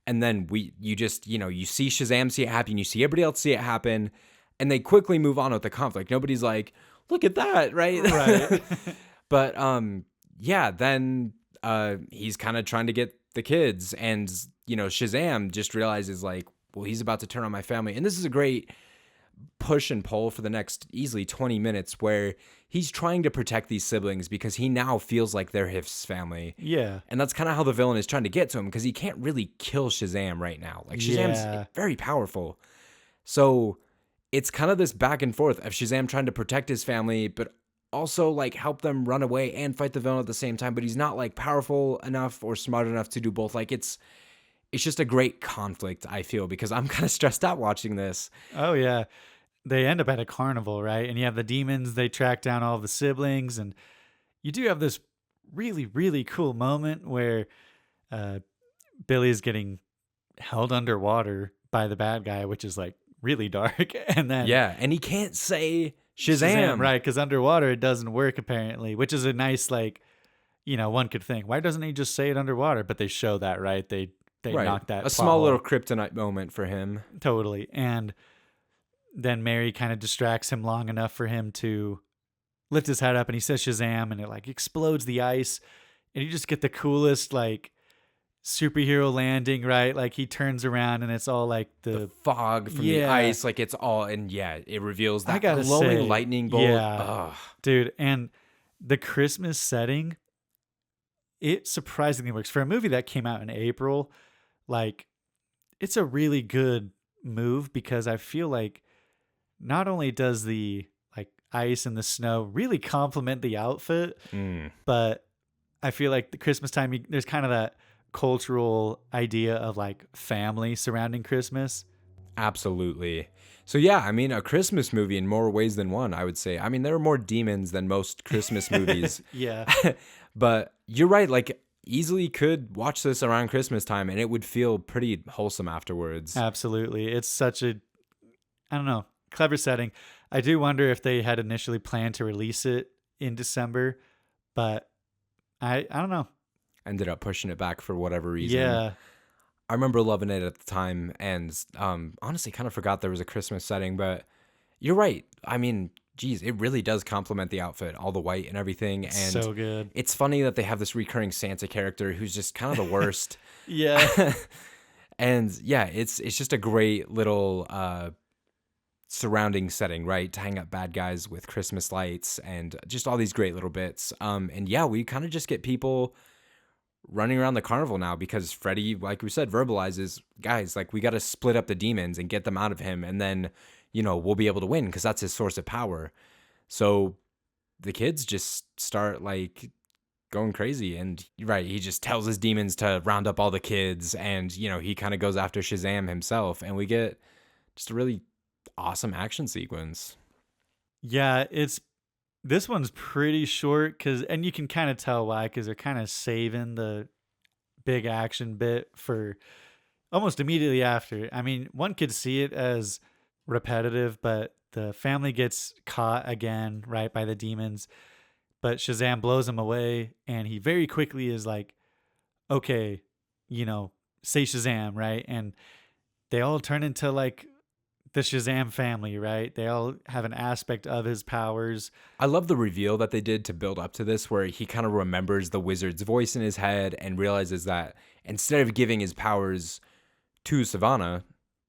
And then you see Shazam see it happen, you see everybody else see it happen, and they quickly move on with the conflict. Nobody's like, look at that, right? Right. But yeah, then he's kind of trying to get the kids, and Shazam just realizes like, well, he's about to turn on my family. And this is a great push and pull for the next easily 20 minutes where he's trying to protect these siblings because he now feels like they're his family. Yeah. And that's kind of how the villain is trying to get to him, because he can't really kill Shazam right now. Like, Shazam's Yeah. very powerful. So it's kind of this back and forth of Shazam trying to protect his family, but also like help them run away and fight the villain at the same time. But he's not like powerful enough or smart enough to do both. Like, it's just a great conflict, I feel, because I'm kind of stressed out watching this. Oh yeah. They end up at a carnival, right? And you have the demons, they track down all the siblings, and you do have this really, really cool moment where uh, Billy is getting held underwater by the bad guy, which is like really dark. And then Yeah, and he can't say Shazam. right? Because underwater it doesn't work apparently, which is a nice like, one could think, why doesn't he just say it underwater? But they show that, right? They Right. knock that A plot small hole. little kryptonite moment for him. Totally. And then Mary kind of distracts him long enough for him to lift his head up and he says Shazam and it like explodes the ice. And you just get the coolest like superhero landing, right? Like he turns around and it's all like The fog from the ice, like it's all, and yeah, it reveals I that gotta glowing say, lightning bolt. yeah. Ugh. Dude, and the Christmas setting, it surprisingly works. For a movie that came out in April, like it's a really good move because I feel like not only does the like ice and the snow really complement the outfit, Mm, but I feel like the Christmas time, there's kind of that cultural idea of like family surrounding Christmas. absolutely. So yeah, I mean, a Christmas movie in more ways than one, I would say. I mean, there are more demons than most Christmas movies. Yeah, But you're right, like easily could watch this around Christmas time and it would feel pretty wholesome afterwards. absolutely. It's such a, I don't know, clever setting. I do wonder if they had initially planned to release it in December, but I don't know. Ended up pushing it back for whatever reason. Yeah, I remember loving it at the time, and honestly kind of forgot there was a Christmas setting, but you're right. I mean, geez, it really does complement the outfit, all the white and everything. And so good. it's funny that they have this recurring Santa character who's just kind of the worst. Yeah. And yeah, it's just a great little surrounding setting, right? Tying up bad guys with Christmas lights and just all these great little bits. And yeah, we kind of just get people running around the carnival now because Freddy, like we said, verbalizes, guys, like we got to split up the demons and get them out of him, and then we'll be able to win because that's his source of power. So the kids just start like going crazy, and right, he just tells his demons to round up all the kids, and he kind of goes after Shazam himself, and we get just a really awesome action sequence. Yeah, this one's pretty short and you can kind of tell why, because they're kind of saving the big action bit for almost immediately after. I mean, one could see it as repetitive, but the family gets caught again, right, by the demons. But Shazam blows him away, and he very quickly is like, okay, say Shazam, right? And they all turn into like the Shazam family, right? They all have an aspect of his powers. I love the reveal that they did to build up to this, where he kind of remembers the wizard's voice in his head and realizes that instead of giving his powers to Savannah,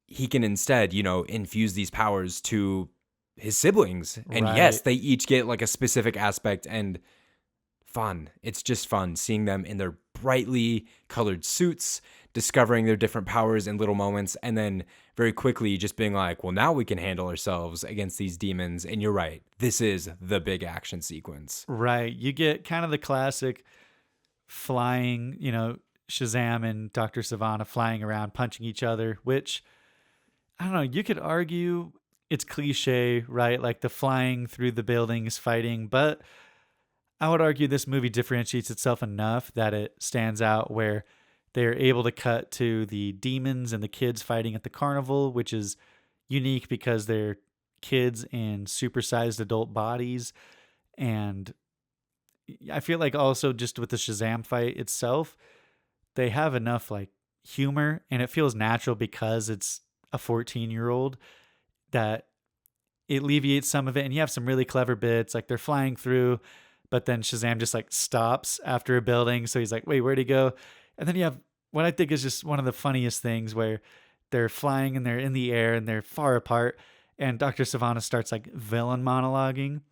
he can instead, infuse these powers to his siblings. And yes, Right. they each get like a specific aspect, and fun. It's just fun seeing them in their brightly colored suits, discovering their different powers in little moments, and then very quickly just being like, well, now we can handle ourselves against these demons. And you're right, this is the big action sequence. Right. You get kind of the classic flying, Shazam and Dr. Savannah flying around, punching each other, which I don't know, you could argue it's cliche, right? Like the flying through the buildings fighting, but I would argue this movie differentiates itself enough that it stands out where they're able to cut to the demons and the kids fighting at the carnival, which is unique because they're kids in supersized adult bodies. And I feel like also just with the Shazam fight itself, they have enough like humor, and it feels natural because it's a 14-year-old, that it alleviates some of it. And you have some really clever bits, like they're flying through, but then Shazam just like stops after a building. So he's like, wait, where'd he go? And then you have what I think is just one of the funniest things where they're flying and they're in the air and they're far apart. And Dr. Savannah starts like villain monologuing,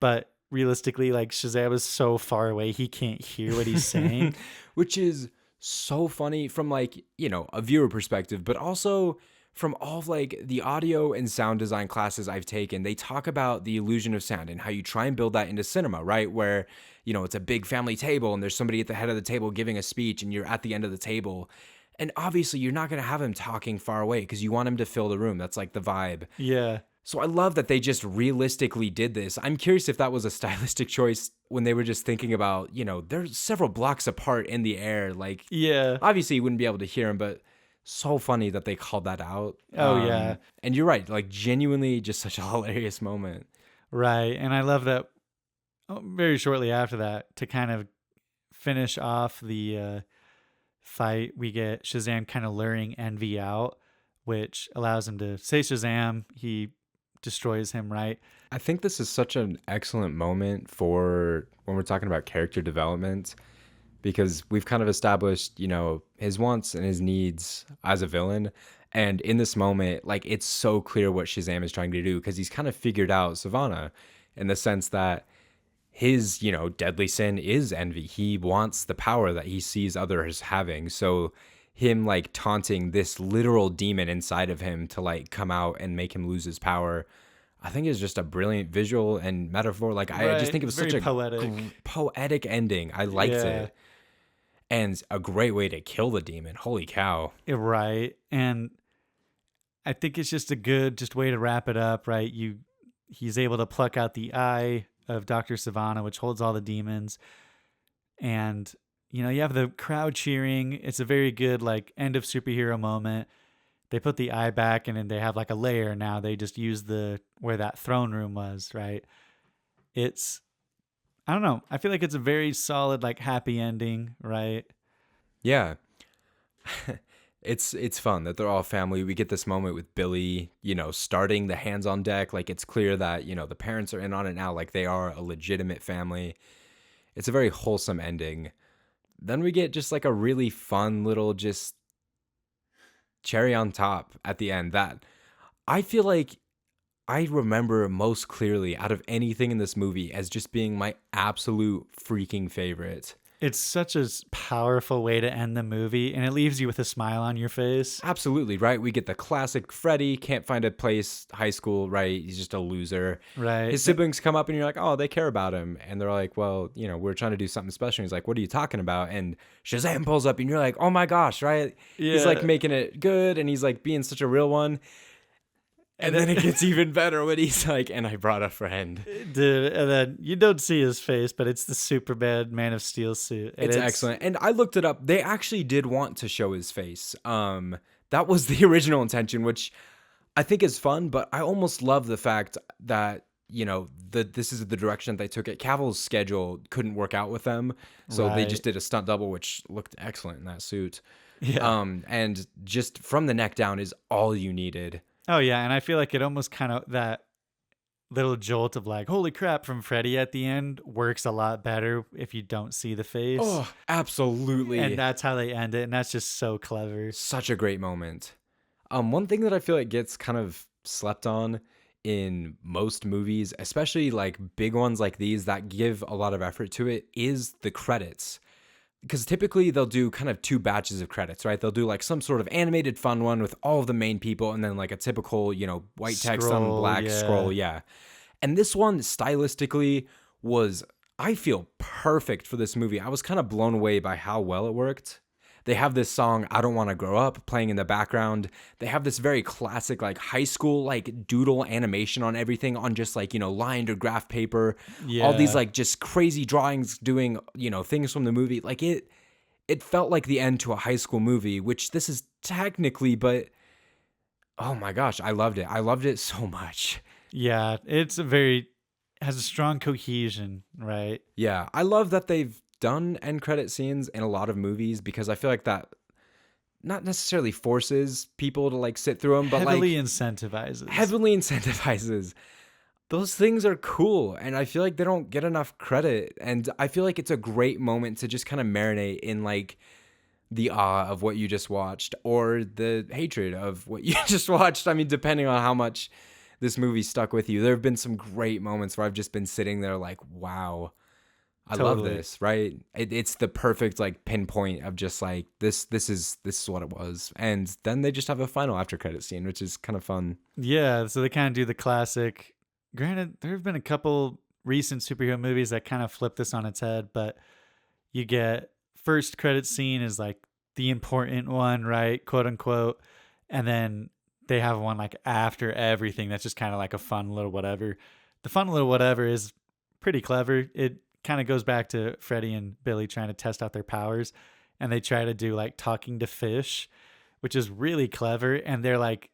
but realistically, like Shazam is so far away, he can't hear what he's saying. Which is so funny from like, a viewer perspective, but also from all of like the audio and sound design classes I've taken. They talk about the illusion of sound and how you try and build that into cinema, right? Where, it's a big family table and there's somebody at the head of the table giving a speech and you're at the end of the table. And obviously you're not going to have him talking far away because you want him to fill the room. That's like the vibe. Yeah. So I love that they just realistically did this. I'm curious if that was a stylistic choice when they were just thinking about, they're several blocks apart in the air. Like, Yeah. obviously you wouldn't be able to hear him, but so funny that they called that out. Oh, yeah. And you're right. Like, genuinely just such a hilarious moment. Right. And I love that very shortly after that, to kind of finish off the fight, we get Shazam kind of luring Envy out, which allows him to say Shazam. He destroys him, right? I think this is such an excellent moment for when we're talking about character development, because we've kind of established, his wants and his needs as a villain. And in this moment, like, it's so clear what Shazam is trying to do, because he's kind of figured out Savannah in the sense that his, deadly sin is envy. He wants the power that he sees others having. So him like taunting this literal demon inside of him to like come out and make him lose his power, I think is just a brilliant visual and metaphor. Like, I just think it was such a poetic ending. I liked it. And a great way to kill the demon. Holy cow. Right. And I think it's just a good way to wrap it up, right? He's able to pluck out the eye of Dr. Savannah, which holds all the demons. And, you have the crowd cheering. It's a very good, like, end of superhero moment. They put the eye back and then they have like a layer now. They just use where that throne room was, right? I don't know. I feel like it's a very solid, like, happy ending, right? Yeah. It's fun that they're all family. We get this moment with Billy, starting the hands on deck. Like, it's clear that, the parents are in on it now. Like, they are a legitimate family. It's a very wholesome ending. Then we get just like a really fun little just cherry on top at the end that I feel like I remember most clearly out of anything in this movie as just being my absolute freaking favorite. It's such a powerful way to end the movie, and it leaves you with a smile on your face. Absolutely, right? We get the classic Freddy, can't find a place, high school, right? He's just a loser. Right. His siblings come up and you're like, oh, they care about him. And they're like, well, we're trying to do something special. And he's like, what are you talking about? And Shazam pulls up and you're like, oh my gosh, right? Yeah. He's like making it good and he's like being such a real one. And then it gets even better when he's like, and I brought a friend. Dude, and then you don't see his face, but it's the Superman Man of Steel suit. It's excellent. And I looked it up. They actually did want to show his face. That was the original intention, which I think is fun, but I almost love the fact that, this is the direction they took it. Cavill's schedule couldn't work out with them. So They just did a stunt double, which looked excellent in that suit. Yeah. And just from the neck down is all you needed. Oh, yeah, and I feel like it almost kind of, that little jolt of like, holy crap, from Freddy at the end works a lot better if you don't see the face. Oh, absolutely. And that's how they end it, and that's just so clever. Such a great moment. One thing that I feel like gets kind of slept on in most movies, especially like big ones like these that give a lot of effort to it, is the credits. Because typically they'll do kind of two batches of credits, right? They'll do like some sort of animated fun one with all of the main people and then like a typical, white text on black scroll. Yeah. And this one stylistically was, I feel, perfect for this movie. I was kind of blown away by how well it worked. They have this song, I Don't Want to Grow Up, playing in the background. They have this very classic, like high school, like doodle animation on everything on just like, lined or graph paper. Yeah. All these like just crazy drawings doing, things from the movie. Like it felt like the end to a high school movie, which this is technically, but oh my gosh, I loved it. I loved it so much. Yeah, has a strong cohesion, right? Yeah, I love that they've done end credit scenes in a lot of movies because I feel like that not necessarily forces people to like sit through them, but Heavily like incentivizes. heavily incentivizes. Those things are cool, and I feel like they don't get enough credit. And I feel like it's a great moment to just kind of marinate in like the awe of what you just watched or the hatred of what you just watched. I mean, depending on how much this movie stuck with you. There have been some great moments where I've just been sitting there like, wow, I love Totally. this, right? It's the perfect like pinpoint of just like this is what it was. And then they just have a final after credit scene, which is kind of fun. Yeah, so they kind of do the classic. Granted, there have been a couple recent superhero movies that kind of flip this on its head, but you get first credit scene is like the important one, right? Quote unquote. And then they have one like after everything that's just kind of like a fun little whatever. The fun little whatever is pretty clever. It kind of goes back to Freddy and Billy trying to test out their powers, and they try to do like talking to fish, which is really clever. And they're like,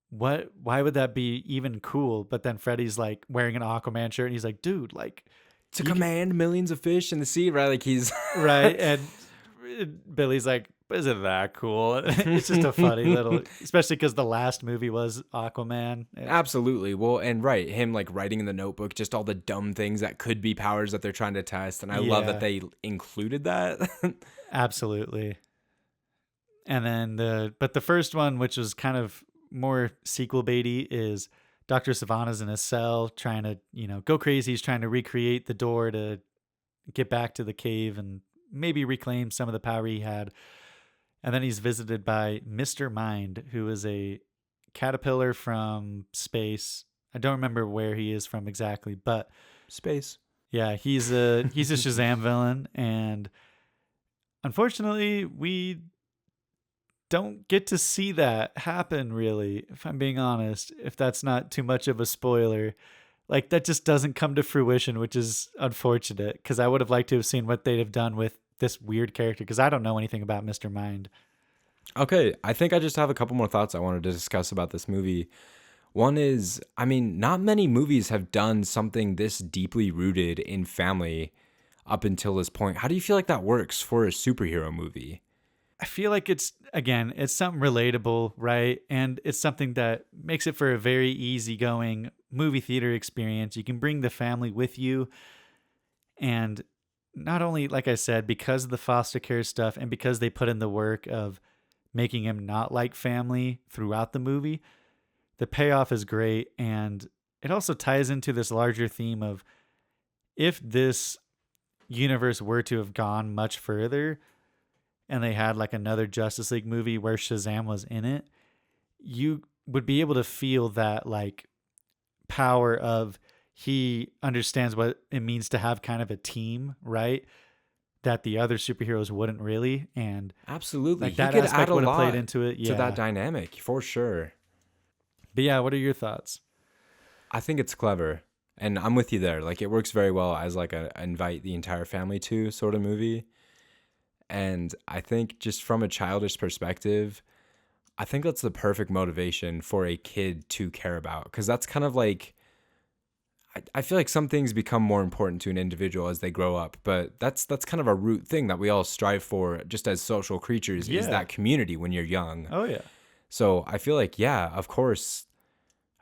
what, why would that be even cool? But then Freddy's like wearing an Aquaman shirt and he's like, dude, like, To you can, command millions of fish in the sea, right? Like he's right? And Billy's like, is it that cool? It's just a funny little, especially because the last movie was Aquaman. Absolutely. Well, and right, him like writing in the notebook just all the dumb things that could be powers that they're trying to test, and I love that Yeah, they included that. absolutely. And then but the first one, which was kind of more sequel baity, is Dr. Savannah's in a cell trying to, go crazy. He's trying to recreate the door to get back to the cave and maybe reclaim some of the power he had. And then he's visited by Mr. Mind, who is a caterpillar from space. I don't remember where he is from exactly, but Space. yeah, he's a Shazam villain, and unfortunately, we don't get to see that happen really, if I'm being honest, if that's not too much of a spoiler. Like that just doesn't come to fruition, which is unfortunate because I would have liked to have seen what they'd have done with this weird character because I don't know anything about Mr. Mind. Okay, I think I just have a couple more thoughts I wanted to discuss about this movie. One is, I mean, not many movies have done something this deeply rooted in family up until this point. How do you feel like that works for a superhero movie? I feel like it's something relatable, right? And it's something that makes it for a very easygoing movie theater experience. You can bring the family with you. And not only, like I said, because of the foster care stuff and because they put in the work of making him not like family throughout the movie, the payoff is great. And it also ties into this larger theme of if this universe were to have gone much further and they had like another Justice League movie where Shazam was in it, you would be able to feel that like power of he understands what it means to have kind of a team, right? That the other superheroes wouldn't really. And Absolutely. like He that could add aspect a would have played lot into it. to that Yeah. dynamic for sure. But yeah, what are your thoughts? I think it's clever. And I'm with you there. Like it works very well as like a invite the entire family to sort of movie. And I think just from a childish perspective, I think that's the perfect motivation for a kid to care about. Because that's kind of like, I feel like some things become more important to an individual as they grow up. But that's kind of a root thing that we all strive for just as social creatures is Yeah. that community when you're young. Oh, yeah. So I feel like, yeah, of course,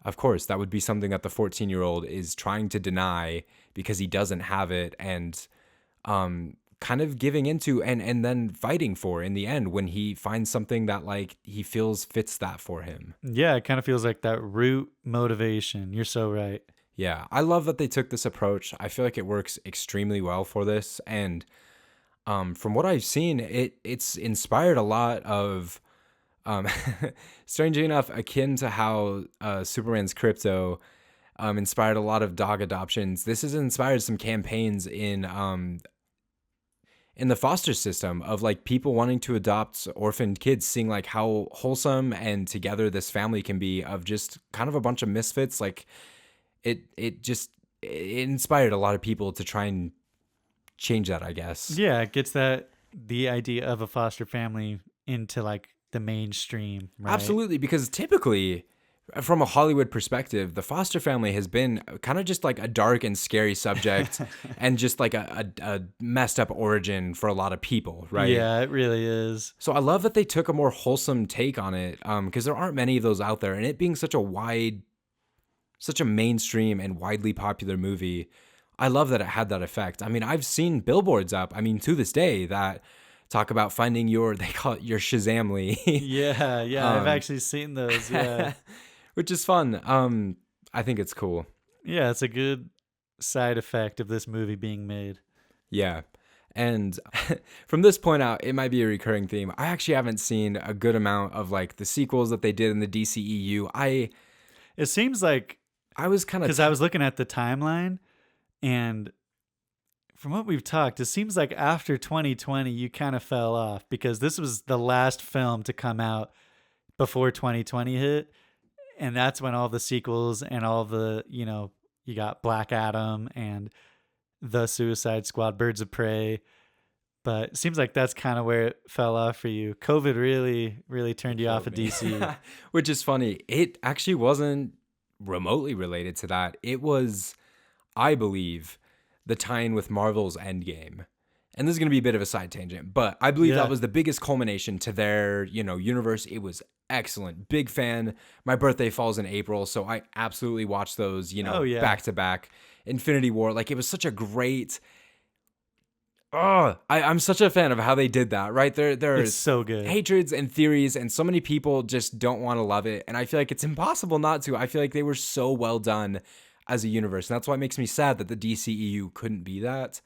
that would be something that the 14-year-old is trying to deny because he doesn't have it and kind of giving into and then fighting for in the end when he finds something that like he feels fits that for him. Yeah, it kind of feels like that root motivation. You're so right. Yeah, I love that they took this approach. I feel like it works extremely well for this. And from what I've seen, it's inspired a lot of strangely enough, akin to how Superman's Crypto inspired a lot of dog adoptions. This has inspired some campaigns in the foster system of like people wanting to adopt orphaned kids, seeing like how wholesome and together this family can be of just kind of a bunch of misfits. Like it inspired a lot of people to try and change that, I guess. Yeah, it gets the idea of a foster family into like the mainstream, right? Absolutely, because typically from a Hollywood perspective, the Foster family has been kind of just like a dark and scary subject and just like a messed up origin for a lot of people, right? Yeah, it really is. So I love that they took a more wholesome take on it, because there aren't many of those out there. And it being such a mainstream and widely popular movie, I love that it had that effect. I mean, I've seen billboards up, I mean, to this day that talk about finding they call it your Shazamly. Yeah, yeah, I've actually seen those. Yeah. Which is fun. I think it's cool. Yeah, it's a good side effect of this movie being made. Yeah. And from this point out, it might be a recurring theme. I actually haven't seen a good amount of like the sequels that they did in the DCEU. It seems like, I was kind of because I was looking at the timeline, and from what we've talked, it seems like after 2020, you kind of fell off because this was the last film to come out before 2020 hit. And that's when all the sequels and all the, you got Black Adam and The Suicide Squad, Birds of Prey. But it seems like that's kind of where it fell off for you. COVID really, really turned you off of DC. which is funny. It actually wasn't remotely related to that. It was, I believe, the tie-in with Marvel's Endgame. And this is going to be a bit of a side tangent, but I believe that was the biggest culmination to their, universe. It was excellent. Big fan. My birthday falls in April, so I absolutely watched those, back to back. Infinity War, like it was such a great. I'm such a fan of how they did that, right? There's It's so good. hatreds and theories, and so many people just don't want to love it. And I feel like it's impossible not to. I feel like they were so well done as a universe. And that's why it makes me sad that the DCEU couldn't be that.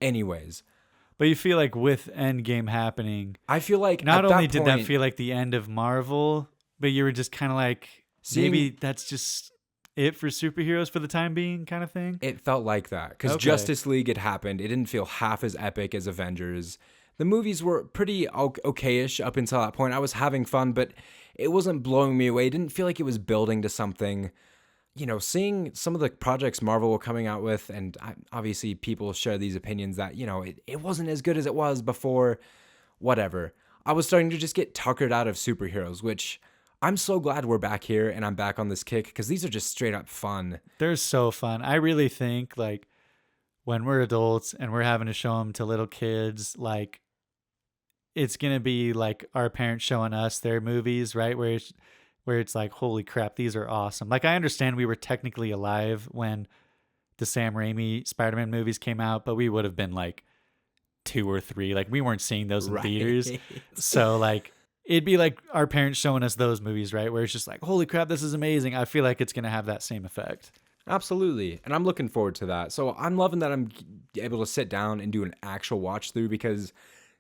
Anyways. But you feel like with Endgame happening, I feel like not at only that did point, that feel like the end of Marvel, but you were just kind of like, maybe that's just it for superheroes for the time being, kind of thing. It felt like that because Justice League had happened. It didn't feel half as epic as Avengers. The movies were pretty okay-ish up until that point. I was having fun, but it wasn't blowing me away. It didn't feel like it was building to something. Seeing some of the projects Marvel were coming out with, and obviously people share these opinions that, it wasn't as good as it was before, whatever. I was starting to just get tuckered out of superheroes, which I'm so glad we're back here and I'm back on this kick because these are just straight up fun. They're so fun. I really think like when we're adults and we're having to show them to little kids, like it's going to be like our parents showing us their movies, right? Where it's like, holy crap, these are awesome. Like I understand we were technically alive when the Sam Raimi Spider-Man movies came out, but we would have been like 2 or 3. Like we weren't seeing those in theaters. So like it'd be like our parents showing us those movies, right? Where it's just like, holy crap, this is amazing. I feel like it's going to have that same effect. Absolutely. And I'm looking forward to that. So I'm loving that I'm able to sit down and do an actual watch through because,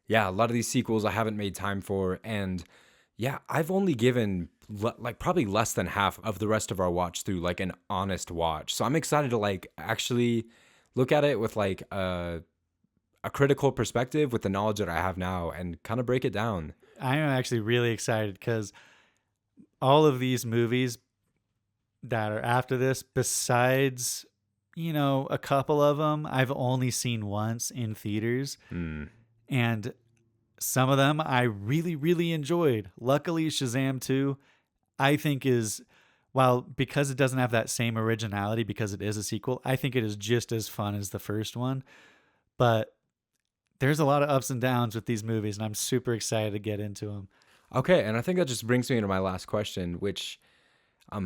yeah, a lot of these sequels I haven't made time for. And yeah, I've only given like probably less than half of the rest of our watch through like an honest watch. So I'm excited to like actually look at it with like a critical perspective with the knowledge that I have now and kind of break it down. I am actually really excited because all of these movies that are after this, besides, a couple of them, I've only seen once in theaters. And some of them I really, really enjoyed. Luckily, Shazam 2, I think because it doesn't have that same originality because it is a sequel, I think it is just as fun as the first one. But there's a lot of ups and downs with these movies, and I'm super excited to get into them. Okay, and I think that just brings me to my last question, which,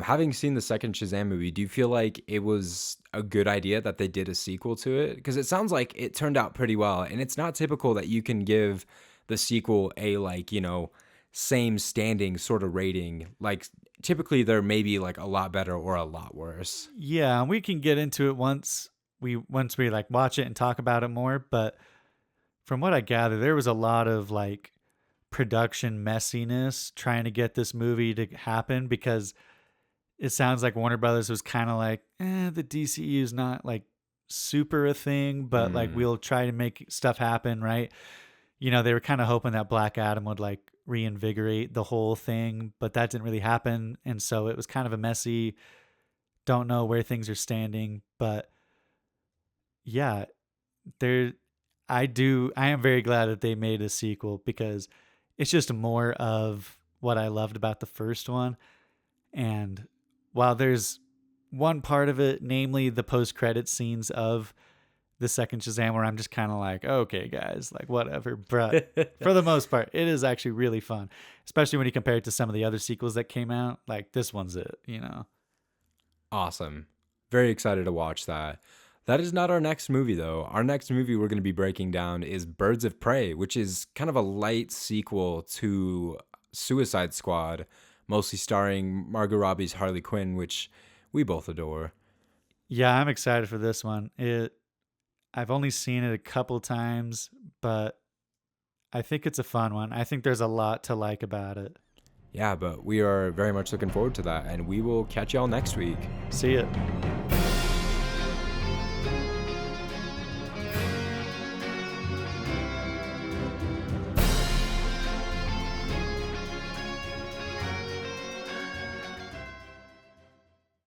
having seen the second Shazam movie, do you feel like it was a good idea that they did a sequel to it? Because it sounds like it turned out pretty well, and it's not typical that you can give the sequel a same standing sort of rating. Like typically they're maybe like a lot better or a lot worse. Yeah, and we can get into it once we like watch it and talk about it more, but from what I gather, there was a lot of like production messiness trying to get this movie to happen because it sounds like Warner Brothers was kind of like, the DCEU is not like super a thing, but like we'll try to make stuff happen, right? They were kind of hoping that Black Adam would like reinvigorate the whole thing, but that didn't really happen. And so it was kind of a messy, don't know where things are standing. But yeah, I am very glad that they made a sequel because it's just more of what I loved about the first one. And while there's one part of it, namely the post-credit scenes of the second Shazam, where I'm just kind of like, okay, guys, like whatever. But for the most part, it is actually really fun, especially when you compare it to some of the other sequels that came out. Like this one's it. Awesome. Very excited to watch that. That is not our next movie, though. Our next movie we're going to be breaking down is Birds of Prey, which is kind of a light sequel to Suicide Squad, mostly starring Margot Robbie's Harley Quinn, which we both adore. Yeah, I'm excited for this one. I've only seen it a couple times, but I think it's a fun one. I think there's a lot to like about it. Yeah, but we are very much looking forward to that, and we will catch y'all next week. See ya.